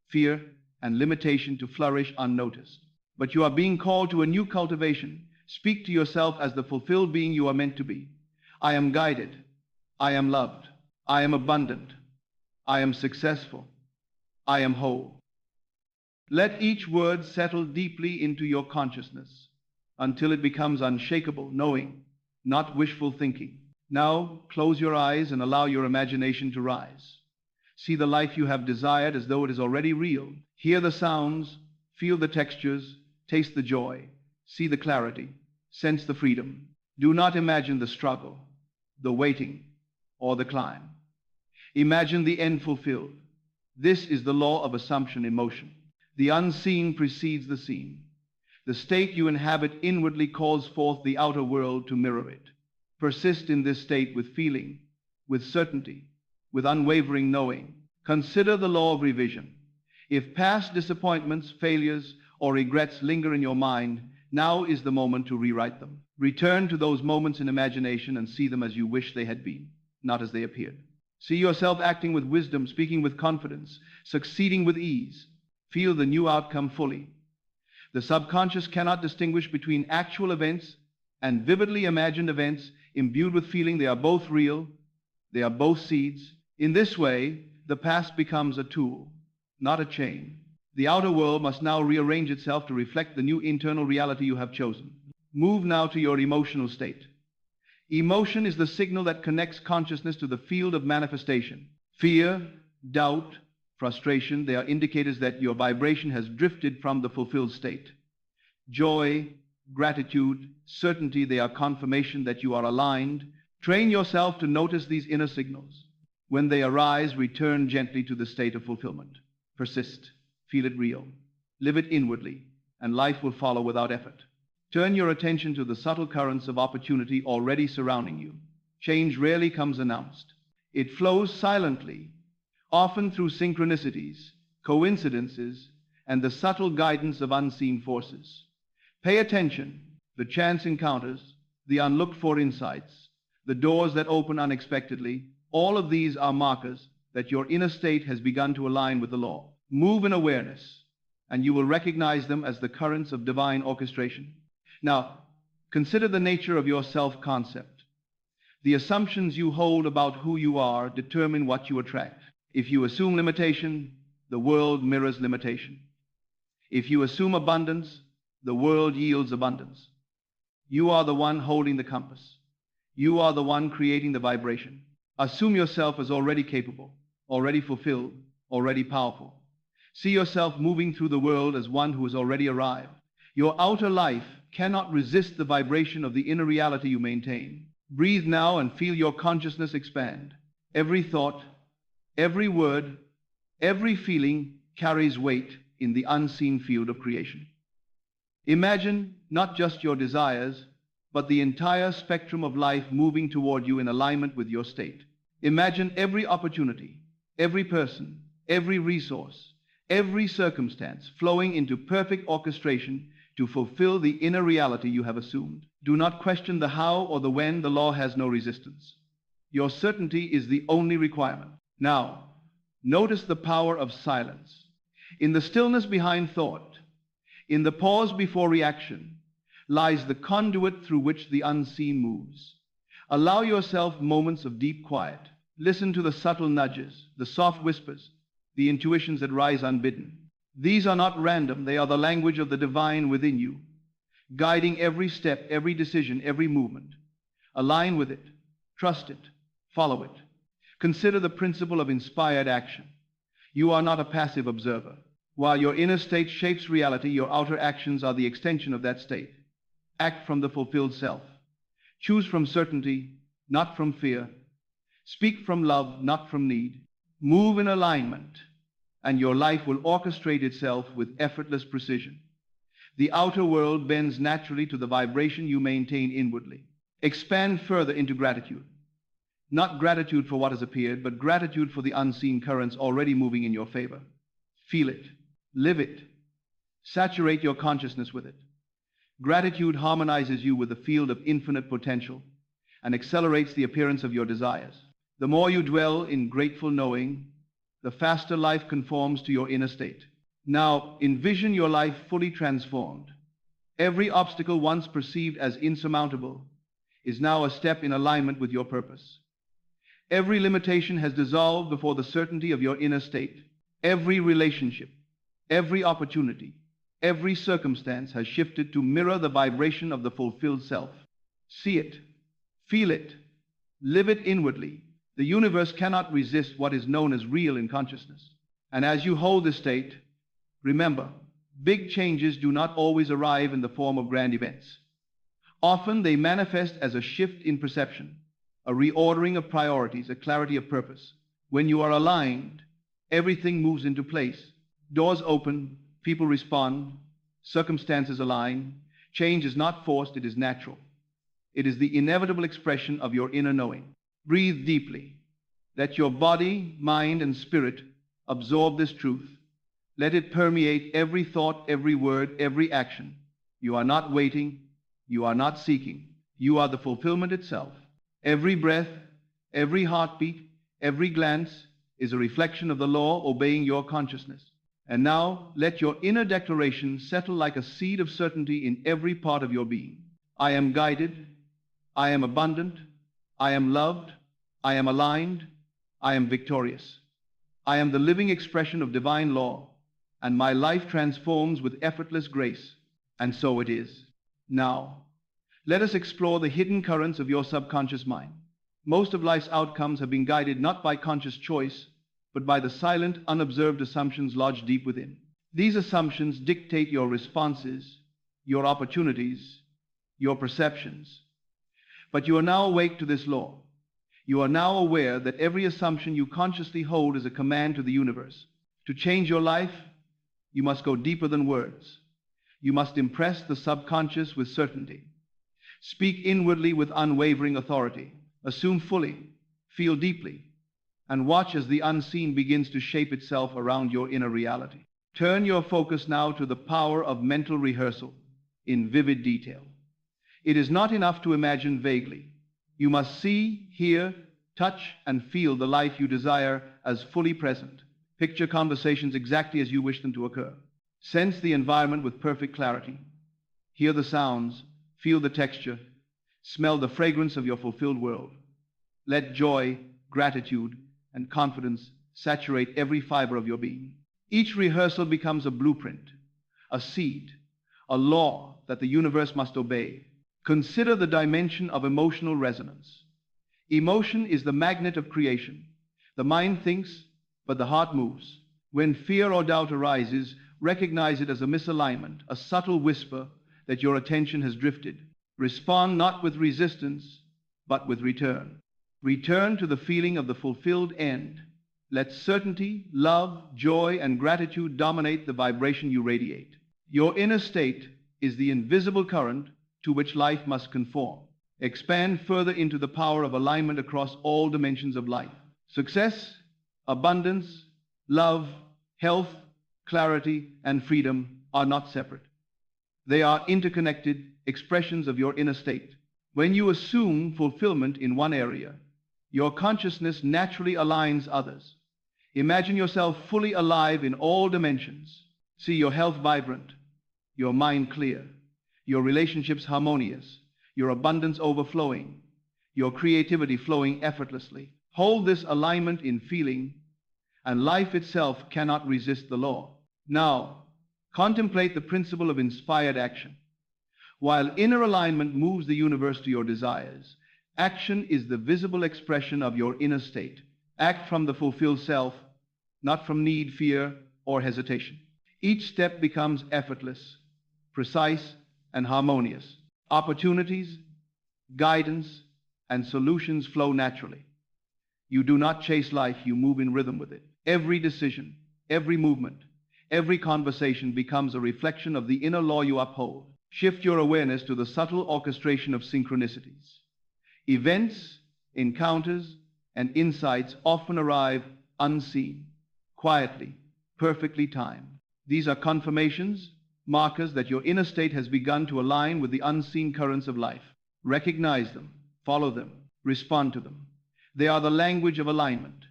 fear, and limitation to flourish unnoticed. But you are being called to a new cultivation. Speak to yourself as the fulfilled being you are meant to be. I am guided. I am loved. I am abundant. I am successful. I am whole. Let each word settle deeply into your consciousness until it becomes unshakable knowing, not wishful thinking. Now close your eyes and allow your imagination to rise. See the life you have desired as though it is already real. Hear the sounds, feel the textures, taste the joy, see the clarity, sense the freedom. Do not imagine the struggle, the waiting, or the climb. Imagine the end fulfilled. This is the law of assumption in motion. The unseen precedes the seen. The state you inhabit inwardly calls forth the outer world to mirror it. Persist in this state with feeling, with certainty, with unwavering knowing. Consider the law of revision. If past disappointments, failures, or regrets linger in your mind, now is the moment to rewrite them. Return to those moments in imagination and see them as you wish they had been, not as they appeared. See yourself acting with wisdom, speaking with confidence, succeeding with ease. Feel the new outcome fully. The subconscious cannot distinguish between actual events and vividly imagined events imbued with feeling. They are both real. They are both seeds. In this way, the past becomes a tool, not a chain. The outer world must now rearrange itself to reflect the new internal reality you have chosen. Move now to your emotional state. Emotion is the signal that connects consciousness to the field of manifestation. Fear, doubt, frustration, they are indicators that your vibration has drifted from the fulfilled state. Joy, gratitude, certainty, they are confirmation that you are aligned. Train yourself to notice these inner signals. When they arise, return gently to the state of fulfillment. Persist. Feel it real. Live it inwardly, and life will follow without effort. Turn your attention to the subtle currents of opportunity already surrounding you. Change rarely comes announced. It flows silently, often through synchronicities, coincidences, and the subtle guidance of unseen forces. Pay attention. The chance encounters, the unlooked-for insights, the doors that open unexpectedly, all of these are markers that your inner state has begun to align with the law. Move in awareness, and you will recognize them as the currents of divine orchestration. Now, consider the nature of your self-concept. The assumptions you hold about who you are determine what you attract. If you assume limitation, the world mirrors limitation. If you assume abundance, the world yields abundance. You are the one holding the compass. You are the one creating the vibration. Assume yourself as already capable, already fulfilled, already powerful. See yourself moving through the world as one who has already arrived. Your outer life cannot resist the vibration of the inner reality you maintain. Breathe now and feel your consciousness expand. Every thought, every word, every feeling carries weight in the unseen field of creation. Imagine not just your desires, but the entire spectrum of life moving toward you in alignment with your state. Imagine every opportunity, every person, every resource, every circumstance flowing into perfect orchestration to fulfill the inner reality you have assumed. Do not question the how or the when. The law has no resistance. Your certainty is the only requirement. Now, notice the power of silence. In the stillness behind thought, in the pause before reaction, lies the conduit through which the unseen moves. Allow yourself moments of deep quiet. Listen to the subtle nudges, the soft whispers, the intuitions that rise unbidden. These are not random. They are the language of the divine within you, guiding every step, every decision, every movement. Align with it. Trust it. Follow it. Consider the principle of inspired action. You are not a passive observer. While your inner state shapes reality, your outer actions are the extension of that state. Act from the fulfilled self. Choose from certainty, not from fear. Speak from love, not from need. Move in alignment, and your life will orchestrate itself with effortless precision. The outer world bends naturally to the vibration you maintain inwardly. Expand further into gratitude. Not gratitude for what has appeared, but gratitude for the unseen currents already moving in your favor. Feel it. Live it. Saturate your consciousness with it. Gratitude harmonizes you with the field of infinite potential and accelerates the appearance of your desires. The more you dwell in grateful knowing, the faster life conforms to your inner state. Now, envision your life fully transformed. Every obstacle once perceived as insurmountable is now a step in alignment with your purpose. Every limitation has dissolved before the certainty of your inner state. Every relationship, every opportunity, every circumstance has shifted to mirror the vibration of the fulfilled self. See it, feel it, live it inwardly. The universe cannot resist what is known as real in consciousness. And as you hold this state, remember, big changes do not always arrive in the form of grand events. Often they manifest as a shift in perception, a reordering of priorities, a clarity of purpose. When you are aligned, everything moves into place. Doors open, people respond, circumstances align. Change is not forced, it is natural. It is the inevitable expression of your inner knowing. Breathe deeply. Let your body, mind, and spirit absorb this truth. Let it permeate every thought, every word, every action. You are not waiting. You are not seeking. You are the fulfillment itself. Every breath, every heartbeat, every glance is a reflection of the law obeying your consciousness. And now let your inner declaration settle like a seed of certainty in every part of your being. I am guided. I am abundant. I am loved. I am aligned. I am victorious. I am the living expression of divine law, and my life transforms with effortless grace. And so it is. Now, let us explore the hidden currents of your subconscious mind. Most of life's outcomes have been guided not by conscious choice, but by the silent, unobserved assumptions lodged deep within. These assumptions dictate your responses, your opportunities, your perceptions. But you are now awake to this law. You are now aware that every assumption you consciously hold is a command to the universe. To change your life, you must go deeper than words. You must impress the subconscious with certainty. Speak inwardly with unwavering authority. Assume fully, feel deeply, and watch as the unseen begins to shape itself around your inner reality. Turn your focus now to the power of mental rehearsal in vivid detail. It is not enough to imagine vaguely. You must see, hear, touch, and feel the life you desire as fully present. Picture conversations exactly as you wish them to occur. Sense the environment with perfect clarity. Hear the sounds, feel the texture, smell the fragrance of your fulfilled world. Let joy, gratitude, and confidence saturate every fiber of your being. Each rehearsal becomes a blueprint, a seed, a law that the universe must obey. Consider the dimension of emotional resonance. Emotion is the magnet of creation. The mind thinks, but the heart moves. When fear or doubt arises, recognize it as a misalignment, a subtle whisper that your attention has drifted. Respond not with resistance, but with return. Return to the feeling of the fulfilled end. Let certainty, love, joy, and gratitude dominate the vibration you radiate. Your inner state is the invisible current to which life must conform. Expand further into the power of alignment across all dimensions of life. Success, abundance, love, health, clarity, and freedom are not separate. They are interconnected expressions of your inner state. When you assume fulfillment in one area, your consciousness naturally aligns others. Imagine yourself fully alive in all dimensions. See your health vibrant, your mind clear, your relationships harmonious, your abundance overflowing, your creativity flowing effortlessly. Hold this alignment in feeling, and life itself cannot resist the law. Now, contemplate the principle of inspired action. While inner alignment moves the universe to your desires, action is the visible expression of your inner state. Act from the fulfilled self, not from need, fear, or hesitation. Each step becomes effortless, precise, and harmonious. Opportunities, guidance, and solutions flow naturally. You do not chase life, you move in rhythm with it. Every decision, every movement, every conversation becomes a reflection of the inner law you uphold. Shift your awareness to the subtle orchestration of synchronicities. Events, encounters, and insights often arrive unseen, quietly, perfectly timed. These are confirmations, markers that your inner state has begun to align with the unseen currents of life. Recognize them, Follow them. Respond to them. They are the language of alignment,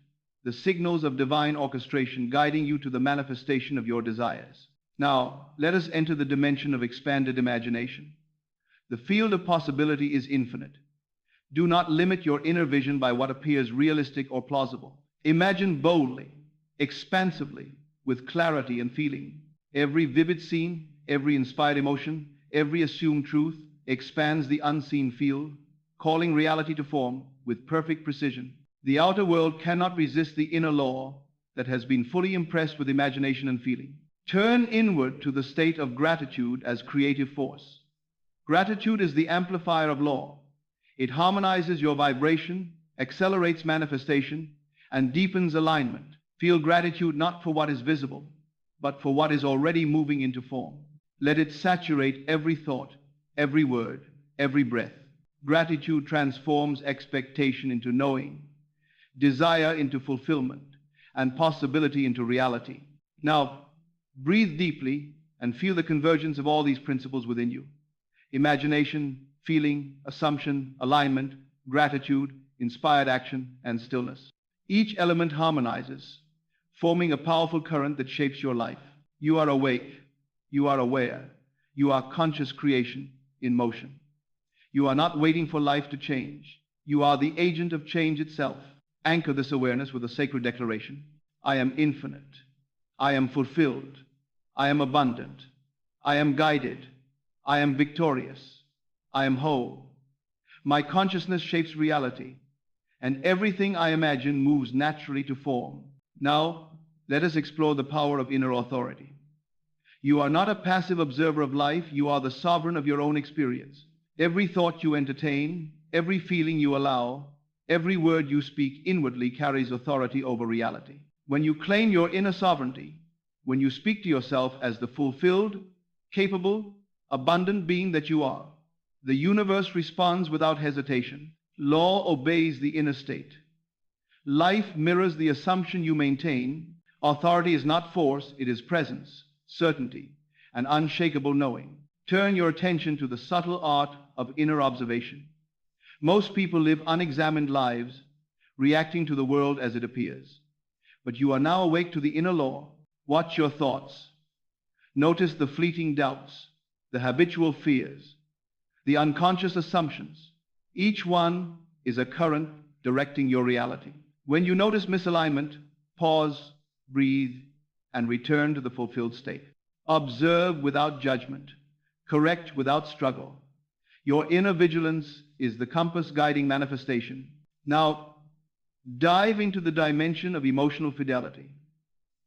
the signals of divine orchestration guiding you to the manifestation of your desires. Now, let us enter the dimension of expanded imagination. The field of possibility is infinite. Do not limit your inner vision by what appears realistic or plausible. Imagine boldly, expansively, with clarity and feeling. Every vivid scene, every inspired emotion, every assumed truth expands the unseen field, calling reality to form with perfect precision. The outer world cannot resist the inner law that has been fully impressed with imagination and feeling. Turn inward to the state of gratitude as creative force. Gratitude is the amplifier of law. It harmonizes your vibration, accelerates manifestation, and deepens alignment. Feel gratitude not for what is visible, but for what is already moving into form. Let it saturate every thought, every word, every breath. Gratitude transforms expectation into knowing, desire into fulfillment, and possibility into reality. Now, breathe deeply and feel the convergence of all these principles within you. Imagination, feeling, assumption, alignment, gratitude, inspired action, and stillness. Each element harmonizes, forming a powerful current that shapes your life. You are awake. You are aware. You are conscious creation in motion. You are not waiting for life to change. You are the agent of change itself. Anchor this awareness with a sacred declaration. I am infinite. I am fulfilled. I am abundant. I am guided. I am victorious. I am whole. My consciousness shapes reality, and everything I imagine moves naturally to form. Now, let us explore the power of inner authority. You are not a passive observer of life. You are the sovereign of your own experience. Every thought you entertain, every feeling you allow, every word you speak inwardly carries authority over reality. When you claim your inner sovereignty, when you speak to yourself as the fulfilled, capable, abundant being that you are, the universe responds without hesitation. Law obeys the inner state. Life mirrors the assumption you maintain. Authority is not force, it is presence, certainty, and unshakable knowing. Turn your attention to the subtle art of inner observation. Most people live unexamined lives, reacting to the world as it appears. But you are now awake to the inner law. Watch your thoughts. Notice the fleeting doubts, the habitual fears, the unconscious assumptions. Each one is a current directing your reality. When you notice misalignment, pause, breathe, and return to the fulfilled state. Observe without judgment. Correct without struggle. Your inner vigilance is the compass guiding manifestation. Now, dive into the dimension of emotional fidelity.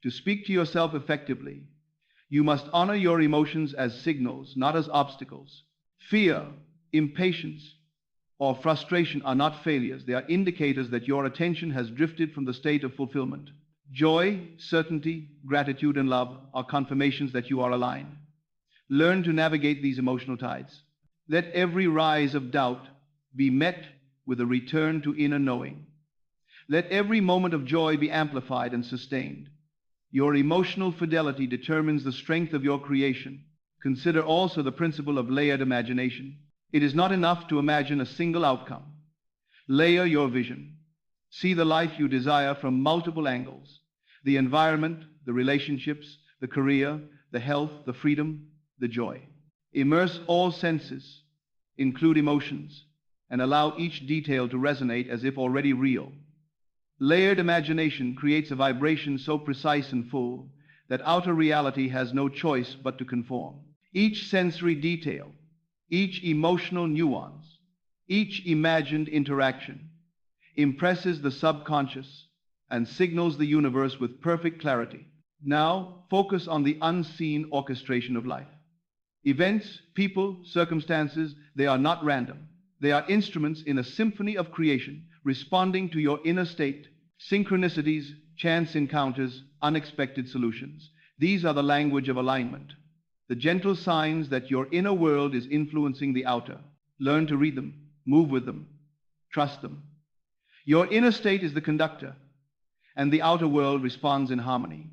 To speak to yourself effectively, you must honor your emotions as signals, not as obstacles. Fear, impatience, or frustration are not failures. They are indicators that your attention has drifted from the state of fulfillment. Joy, certainty, gratitude, and love are confirmations that you are aligned. Learn to navigate these emotional tides. Let every rise of doubt be met with a return to inner knowing. Let every moment of joy be amplified and sustained. Your emotional fidelity determines the strength of your creation. Consider also the principle of layered imagination. It is not enough to imagine a single outcome. Layer your vision. See the life you desire from multiple angles. The environment, the relationships, the career, the health, the freedom, the joy. Immerse all senses, include emotions, and allow each detail to resonate as if already real. Layered imagination creates a vibration so precise and full that outer reality has no choice but to conform. Each sensory detail, each emotional nuance, each imagined interaction impresses the subconscious and signals the universe with perfect clarity. Now, focus on the unseen orchestration of life. Events, people, circumstances, they are not random. They are instruments in a symphony of creation, responding to your inner state, synchronicities, chance encounters, unexpected solutions. These are the language of alignment, the gentle signs that your inner world is influencing the outer. Learn to read them, move with them, trust them. Your inner state is the conductor, and the outer world responds in harmony.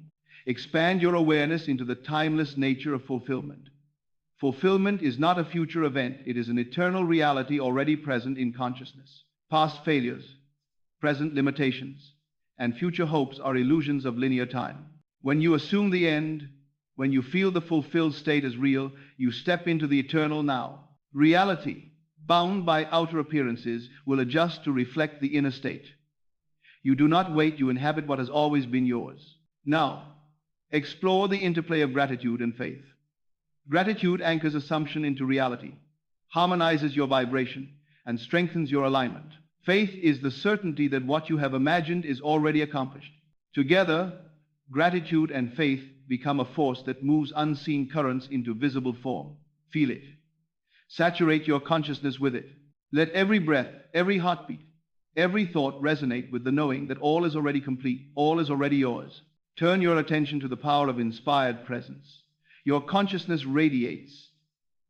Expand your awareness into the timeless nature of fulfillment. Fulfillment is not a future event, it is an eternal reality already present in consciousness. Past failures, present limitations, and future hopes are illusions of linear time. When you assume the end, when you feel the fulfilled state as real, you step into the eternal now. Reality, bound by outer appearances, will adjust to reflect the inner state. You do not wait, you inhabit what has always been yours. Now, explore the interplay of gratitude and faith. Gratitude anchors assumption into reality, harmonizes your vibration, and strengthens your alignment. Faith is the certainty that what you have imagined is already accomplished. Together, gratitude and faith become a force that moves unseen currents into visible form. Feel it. Saturate your consciousness with it. Let every breath, every heartbeat, every thought resonate with the knowing that all is already complete, all is already yours. Turn your attention to the power of inspired presence. Your consciousness radiates.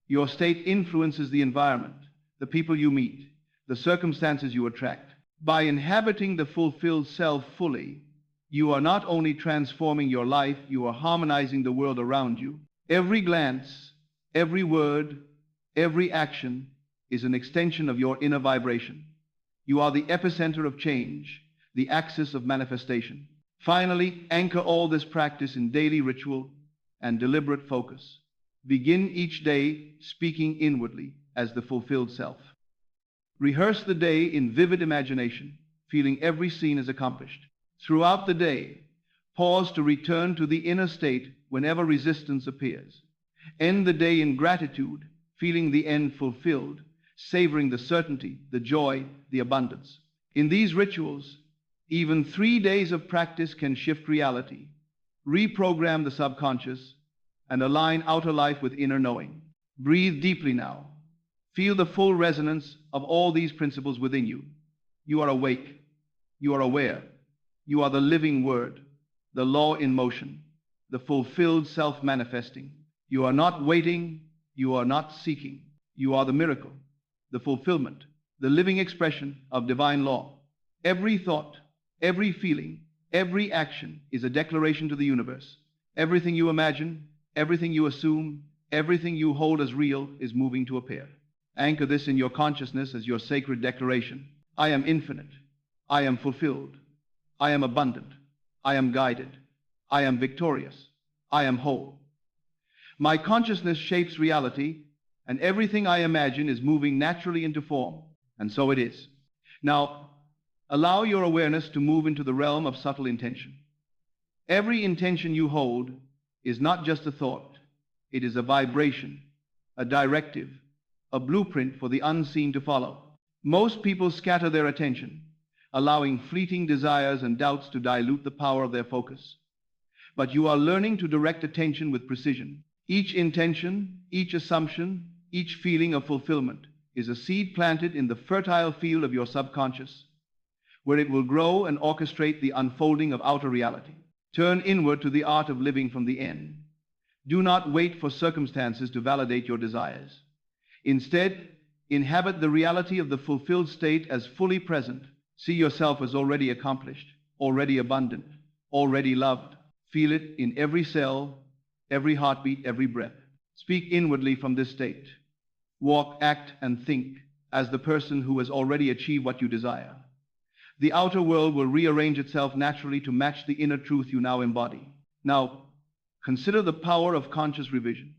Your state influences the environment, the people you meet, the circumstances you attract. By inhabiting the fulfilled self fully, you are not only transforming your life, you are harmonizing the world around you. Every glance, every word, every action is an extension of your inner vibration. You are the epicenter of change, the axis of manifestation. Finally, anchor all this practice in daily ritual and deliberate focus. Begin each day speaking inwardly as the fulfilled self. Rehearse the day in vivid imagination, feeling every scene is accomplished. Throughout the day, pause to return to the inner state whenever resistance appears. End the day in gratitude, feeling the end fulfilled, savoring the certainty, the joy, the abundance. In these rituals, even 3 days of practice can shift reality, reprogram the subconscious, and align outer life with inner knowing. Breathe deeply now. Feel the full resonance of all these principles within you. You are awake. You are aware. You are the living word, the law in motion, the fulfilled self manifesting. You are not waiting. You are not seeking. You are the miracle, the fulfillment, the living expression of divine law. Every thought, every feeling, every action is a declaration to the universe. Everything you imagine, everything you assume, everything you hold as real is moving to appear. Anchor this in your consciousness as your sacred declaration. I am infinite. I am fulfilled. I am abundant. I am guided. I am victorious. I am whole. My consciousness shapes reality, and everything I imagine is moving naturally into form. And so it is. Now, allow your awareness to move into the realm of subtle intention. Every intention you hold is not just a thought. It is a vibration, a directive, a blueprint for the unseen to follow. Most people scatter their attention, allowing fleeting desires and doubts to dilute the power of their focus. But you are learning to direct attention with precision. Each intention, each assumption, each feeling of fulfillment is a seed planted in the fertile field of your subconscious, where it will grow and orchestrate the unfolding of outer reality. Turn inward to the art of living from the end. Do not wait for circumstances to validate your desires. Instead, inhabit the reality of the fulfilled state as fully present. See yourself as already accomplished, already abundant, already loved. Feel it in every cell, every heartbeat, every breath. Speak inwardly from this state. Walk, act, and think as the person who has already achieved what you desire. The outer world will rearrange itself naturally to match the inner truth you now embody. Now, consider the power of conscious revision.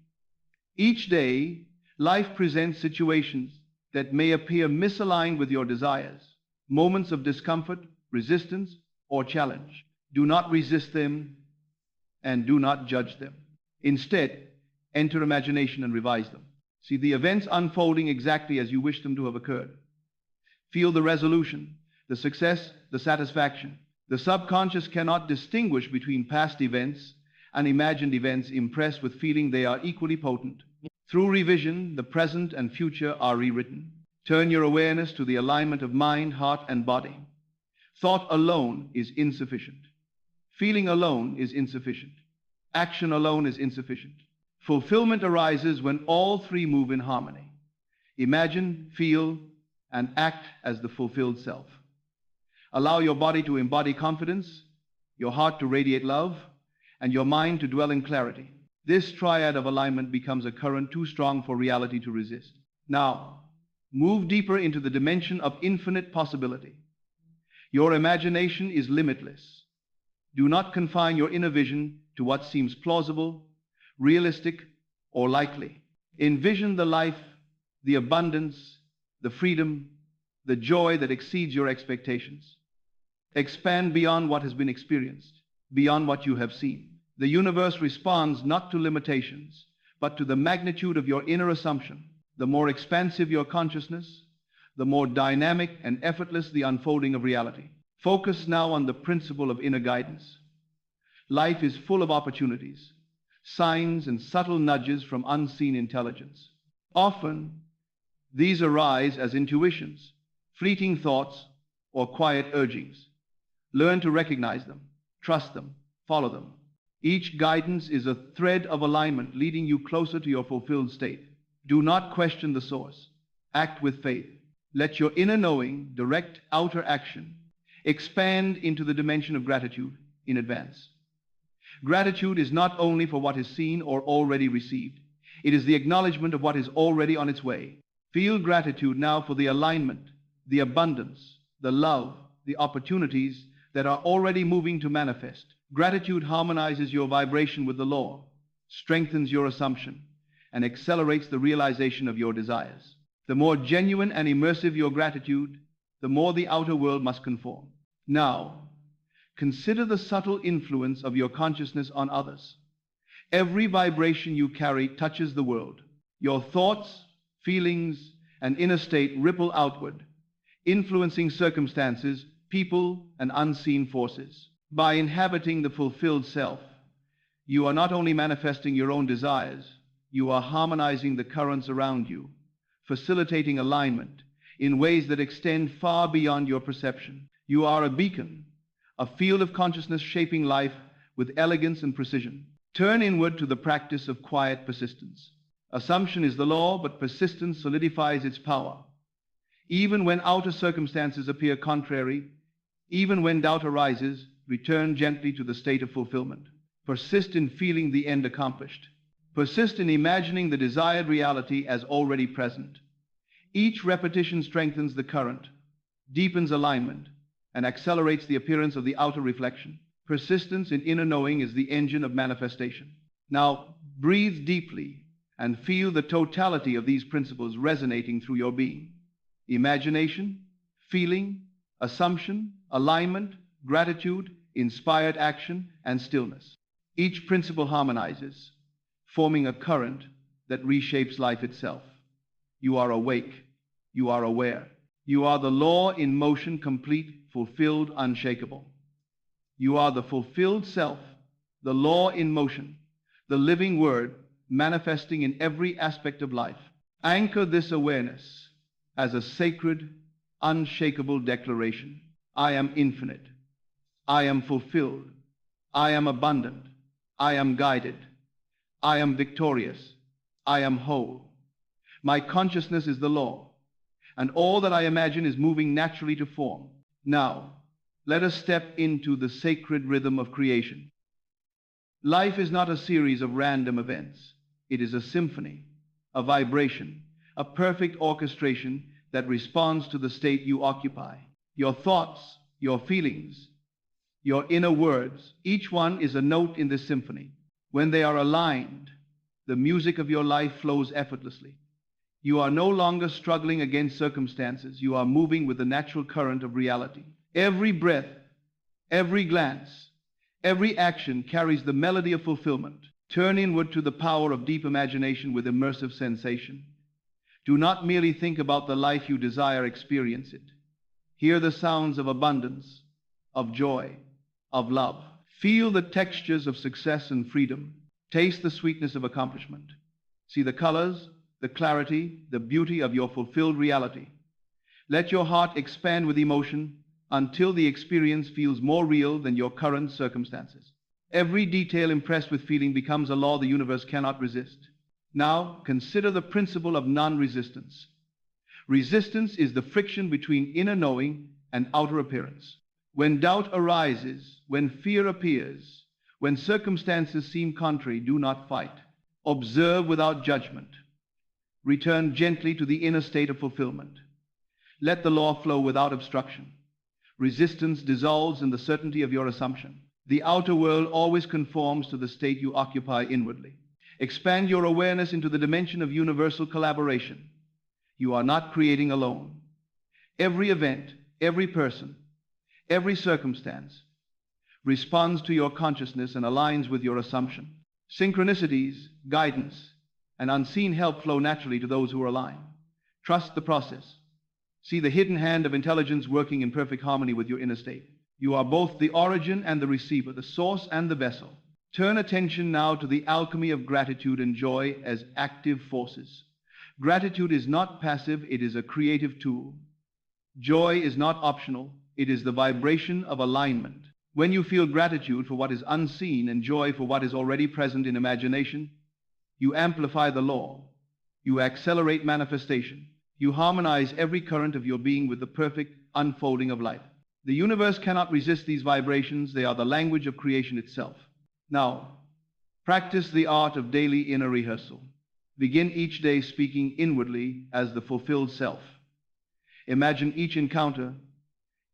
Each day, life presents situations that may appear misaligned with your desires, moments of discomfort, resistance, or challenge. Do not resist them and do not judge them. Instead, enter imagination and revise them. See the events unfolding exactly as you wish them to have occurred. Feel the resolution, the success, the satisfaction. The subconscious cannot distinguish between past events and imagined events, impressed with feeling they are equally potent. Through revision, the present and future are rewritten. Turn your awareness to the alignment of mind, heart, and body. Thought alone is insufficient. Feeling alone is insufficient. Action alone is insufficient. Fulfillment arises when all three move in harmony. Imagine, feel, and act as the fulfilled self. Allow your body to embody confidence, your heart to radiate love, and your mind to dwell in clarity. This triad of alignment becomes a current too strong for reality to resist. Now, move deeper into the dimension of infinite possibility. Your imagination is limitless. Do not confine your inner vision to what seems plausible, realistic, or likely. Envision the life, the abundance, the freedom, the joy that exceeds your expectations. Expand beyond what has been experienced, beyond what you have seen. The universe responds not to limitations, but to the magnitude of your inner assumption. The more expansive your consciousness, the more dynamic and effortless the unfolding of reality. Focus now on the principle of inner guidance. Life is full of opportunities, signs and subtle nudges from unseen intelligence. Often, these arise as intuitions, fleeting thoughts, or quiet urgings. Learn to recognize them, trust them, follow them. Each guidance is a thread of alignment leading you closer to your fulfilled state. Do not question the source. Act with faith. Let your inner knowing direct outer action. Expand into the dimension of gratitude in advance. Gratitude is not only for what is seen or already received. It is the acknowledgement of what is already on its way. Feel gratitude now for the alignment, the abundance, the love, the opportunities that are already moving to manifest. Gratitude harmonizes your vibration with the law, strengthens your assumption, and accelerates the realization of your desires. The more genuine and immersive your gratitude, the more the outer world must conform. Now, consider the subtle influence of your consciousness on others. Every vibration you carry touches the world. Your thoughts, feelings, and inner state ripple outward, influencing circumstances, people, and unseen forces. By inhabiting the fulfilled self, you are not only manifesting your own desires, you are harmonizing the currents around you, facilitating alignment in ways that extend far beyond your perception. You are a beacon, a field of consciousness shaping life with elegance and precision. Turn inward to the practice of quiet persistence. Assumption is the law, but persistence solidifies its power. Even when outer circumstances appear contrary, even when doubt arises, return gently to the state of fulfillment. Persist in feeling the end accomplished. Persist in imagining the desired reality as already present. Each repetition strengthens the current, deepens alignment, and accelerates the appearance of the outer reflection. Persistence in inner knowing is the engine of manifestation. Now, breathe deeply and feel the totality of these principles resonating through your being. Imagination, feeling, assumption, alignment, gratitude, inspired action, and stillness. Each principle harmonizes, forming a current that reshapes life itself. You are awake. You are aware. You are the law in motion, complete, fulfilled, unshakable. You are the fulfilled self, the law in motion, the living word manifesting in every aspect of life. Anchor this awareness as a sacred, unshakable declaration. I am infinite. I am fulfilled. I am abundant. I am guided. I am victorious. I am whole. My consciousness is the law, and all that I imagine is moving naturally to form. Now, let us step into the sacred rhythm of creation. Life is not a series of random events. It is a symphony, a vibration, a perfect orchestration that responds to the state you occupy. Your thoughts, your feelings, your inner words, each one is a note in this symphony. When they are aligned, the music of your life flows effortlessly. You are no longer struggling against circumstances. You are moving with the natural current of reality. Every breath, every glance, every action carries the melody of fulfillment. Turn inward to the power of deep imagination with immersive sensation. Do not merely think about the life you desire, experience it. Hear the sounds of abundance, of joy, of love. Feel the textures of success and freedom. Taste the sweetness of accomplishment. See the colors, the clarity, the beauty of your fulfilled reality. Let your heart expand with emotion until the experience feels more real than your current circumstances. Every detail impressed with feeling becomes a law the universe cannot resist. Now, consider the principle of non-resistance. Resistance is the friction between inner knowing and outer appearance. When doubt arises, when fear appears, When circumstances seem contrary, do not fight. Observe without judgment. Return gently to the inner state of fulfillment. Let the law flow without obstruction. Resistance dissolves in the certainty of your assumption. The outer world always conforms to the state you occupy inwardly. Expand your awareness into the dimension of universal collaboration. You are not creating alone. Every event, every person, every circumstance responds to your consciousness and aligns with your assumption. Synchronicities, guidance, and unseen help flow naturally to those who are aligned. Trust the process. See the hidden hand of intelligence working in perfect harmony with your inner state. You are both the origin and the receiver, the source and the vessel. Turn attention now to the alchemy of gratitude and joy as active forces. Gratitude is not passive, it is a creative tool. Joy is not optional, it is the vibration of alignment. When you feel gratitude for what is unseen and joy for what is already present in imagination, you amplify the law, you accelerate manifestation, you harmonize every current of your being with the perfect unfolding of life. The universe cannot resist these vibrations, they are the language of creation itself. Now, practice the art of daily inner rehearsal. Begin each day speaking inwardly as the fulfilled self. Imagine each encounter,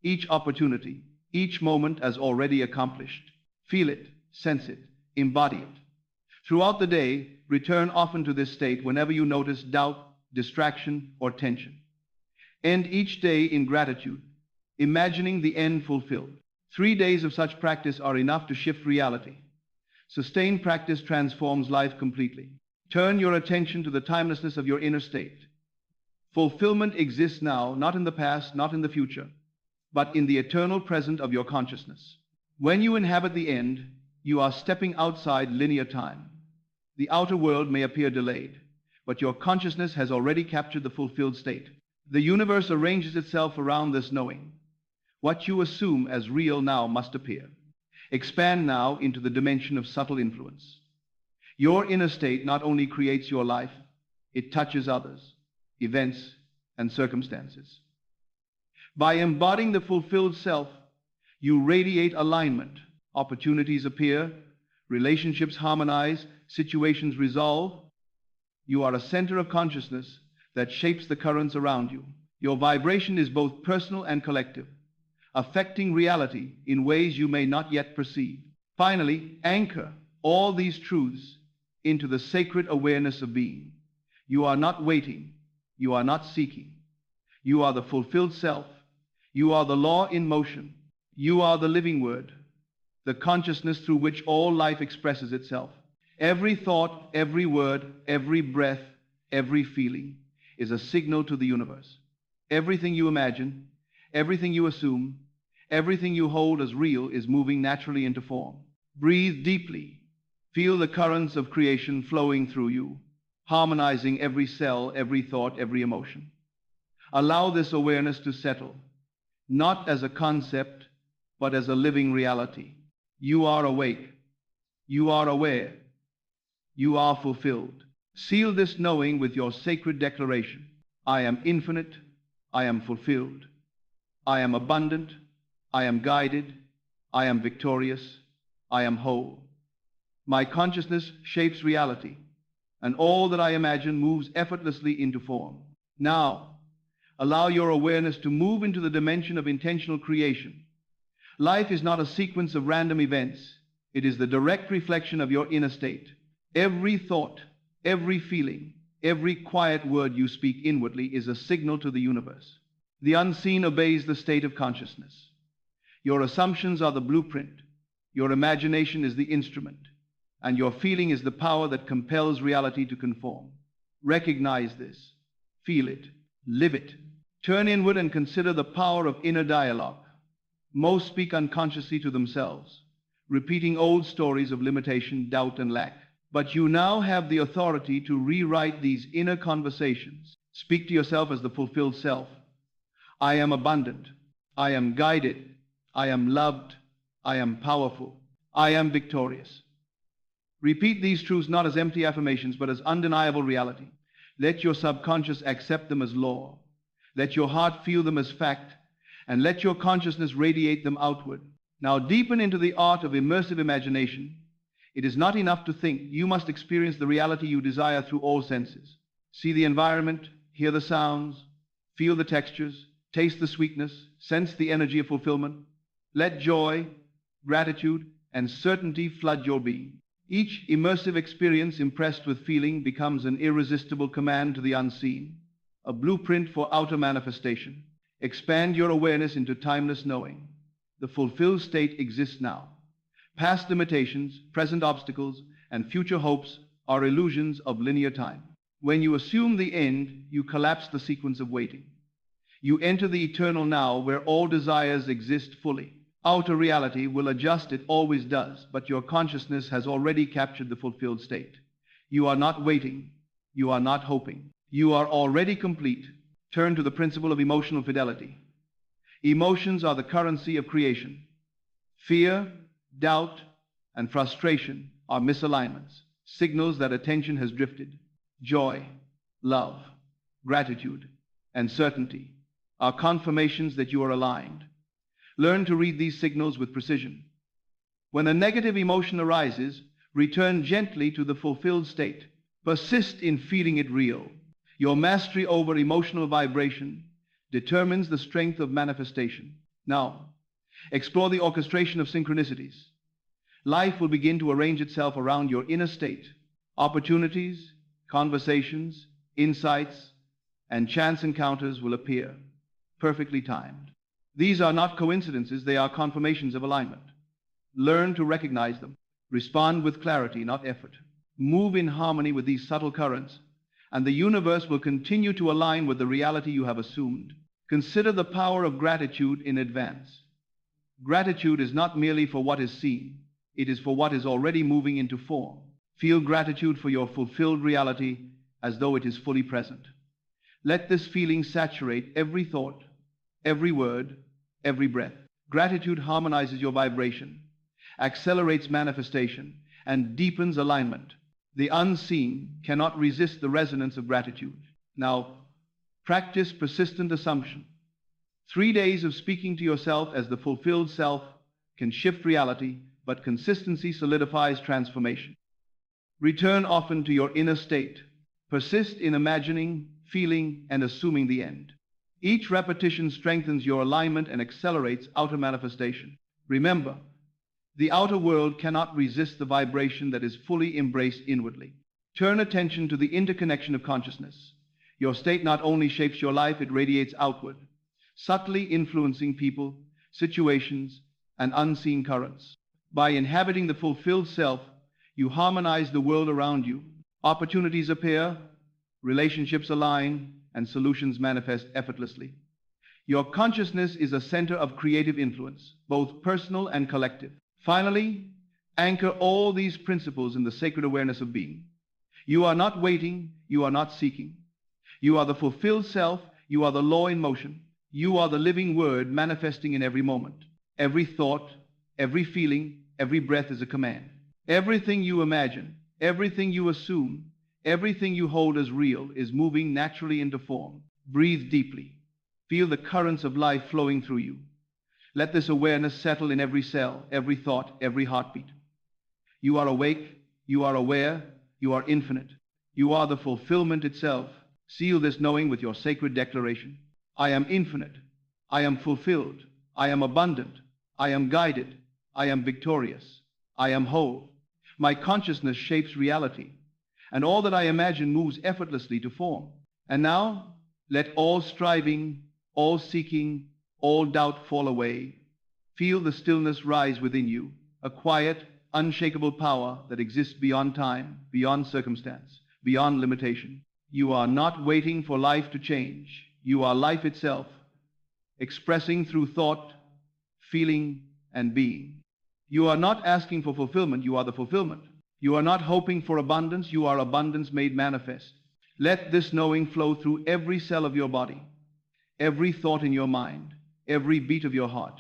each opportunity, each moment as already accomplished. Feel it, sense it, embody it. Throughout the day, return often to this state whenever you notice doubt, distraction, or tension. End each day in gratitude, imagining the end fulfilled. 3 days of such practice are enough to shift reality. Sustained practice transforms life completely. Turn your attention to the timelessness of your inner state. Fulfillment exists now, not in the past, not in the future, but in the eternal present of your consciousness. When you inhabit the end, you are stepping outside linear time. The outer world may appear delayed, but your consciousness has already captured the fulfilled state. The universe arranges itself around this knowing. What you assume as real now must appear. Expand now into the dimension of subtle influence. Your inner state not only creates your life, it touches others, events, and circumstances. By embodying the fulfilled self, you radiate alignment. Opportunities appear, relationships harmonize, situations resolve. You are a center of consciousness that shapes the currents around you. Your vibration is both personal and collective, affecting reality in ways you may not yet perceive. Finally, anchor all these truths into the sacred awareness of being. You are not waiting. You are not seeking. You are the fulfilled self. You are the law in motion. You are the living word, the consciousness through which all life expresses itself. Every thought, every word, every breath, every feeling is a signal to the universe. Everything you imagine, everything you assume, everything you hold as real is moving naturally into form. Breathe deeply. Feel the currents of creation flowing through you, harmonizing every cell, every thought, every emotion. Allow this awareness to settle, not as a concept, but as a living reality. You are awake. You are aware. You are fulfilled. Seal this knowing with your sacred declaration. I am infinite. I am fulfilled. I am abundant. I am guided. I am victorious. I am whole. My consciousness shapes reality, and all that I imagine moves effortlessly into form. Now, allow your awareness to move into the dimension of intentional creation. Life is not a sequence of random events. It is the direct reflection of your inner state. Every thought, every feeling, every quiet word you speak inwardly is a signal to the universe. The unseen obeys the state of consciousness. Your assumptions are the blueprint. Your imagination is the instrument. And your feeling is the power that compels reality to conform. Recognize this. Feel it. Live it. Turn inward and consider the power of inner dialogue. Most speak unconsciously to themselves, repeating old stories of limitation, doubt, and lack. But you now have the authority to rewrite these inner conversations. Speak to yourself as the fulfilled self. I am abundant. I am guided. I am loved. I am powerful. I am victorious. Repeat these truths not as empty affirmations, but as undeniable reality. Let your subconscious accept them as law. Let your heart feel them as fact, and let your consciousness radiate them outward. Now deepen into the art of immersive imagination. It is not enough to think. You must experience the reality you desire through all senses. See the environment, hear the sounds, feel the textures, taste the sweetness, sense the energy of fulfillment. Let joy, gratitude, and certainty flood your being. Each immersive experience impressed with feeling becomes an irresistible command to the unseen, a blueprint for outer manifestation. Expand your awareness into timeless knowing. The fulfilled state exists now. Past limitations, present obstacles, and future hopes are illusions of linear time. When you assume the end, you collapse the sequence of waiting. You enter the eternal now, where all desires exist fully. Outer reality will adjust, it always does, but your consciousness has already captured the fulfilled state. You are not waiting. You are not hoping. You are already complete. Turn to the principle of emotional fidelity. Emotions are the currency of creation. Fear, doubt, and frustration are misalignments, signals that attention has drifted. Joy, love, gratitude, and certainty are confirmations that you are aligned. Learn to read these signals with precision. When a negative emotion arises, return gently to the fulfilled state. Persist in feeling it real. Your mastery over emotional vibration determines the strength of manifestation. Now, explore the orchestration of synchronicities. Life will begin to arrange itself around your inner state. Opportunities, conversations, insights, and chance encounters will appear, perfectly timed. These are not coincidences, they are confirmations of alignment. Learn to recognize them. Respond with clarity, not effort. Move in harmony with these subtle currents, and the universe will continue to align with the reality you have assumed. Consider the power of gratitude in advance. Gratitude is not merely for what is seen, it is for what is already moving into form. Feel gratitude for your fulfilled reality as though it is fully present. Let this feeling saturate every thought, every word, every breath. Gratitude harmonizes your vibration, accelerates manifestation, and deepens alignment. The unseen cannot resist the resonance of gratitude. Now, practice persistent assumption. 3 days of speaking to yourself as the fulfilled self can shift reality, but consistency solidifies transformation. Return often to your inner state. Persist in imagining, feeling, and assuming the end. Each repetition strengthens your alignment and accelerates outer manifestation. Remember, the outer world cannot resist the vibration that is fully embraced inwardly. Turn attention to the interconnection of consciousness. Your state not only shapes your life, it radiates outward, subtly influencing people, situations, and unseen currents. By inhabiting the fulfilled self, you harmonize the world around you. Opportunities appear, relationships align, and solutions manifest effortlessly. Your consciousness is a center of creative influence, both personal and collective. Finally, anchor all these principles in the sacred awareness of being. You are not waiting, you are not seeking. You are the fulfilled self, you are the law in motion. You are the living word manifesting in every moment. Every thought, every feeling, every breath is a command. Everything you imagine, everything you assume, everything you hold as real is moving naturally into form. Breathe deeply. Feel the currents of life flowing through you. Let this awareness settle in every cell, every thought, every heartbeat. You are awake, you are aware, you are infinite. You are the fulfillment itself. Seal this knowing with your sacred declaration. I am infinite. I am fulfilled. I am abundant. I am guided. I am victorious. I am whole. My consciousness shapes reality, and all that I imagine moves effortlessly to form. And now, let all striving, all seeking, all doubt fall away. Feel the stillness rise within you, a quiet, unshakable power that exists beyond time, beyond circumstance, beyond limitation. You are not waiting for life to change. You are life itself, expressing through thought, feeling, and being. You are not asking for fulfillment, you are the fulfillment. You are not hoping for abundance, you are abundance made manifest. Let this knowing flow through every cell of your body, every thought in your mind, every beat of your heart.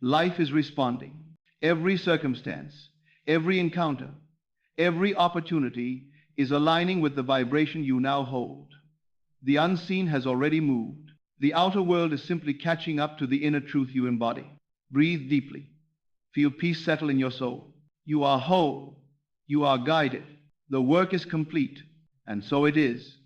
Life is responding. Every circumstance, every encounter, every opportunity is aligning with the vibration you now hold. The unseen has already moved. The outer world is simply catching up to the inner truth you embody. Breathe deeply. Feel peace settle in your soul. You are whole. You are guided. The work is complete, and so it is.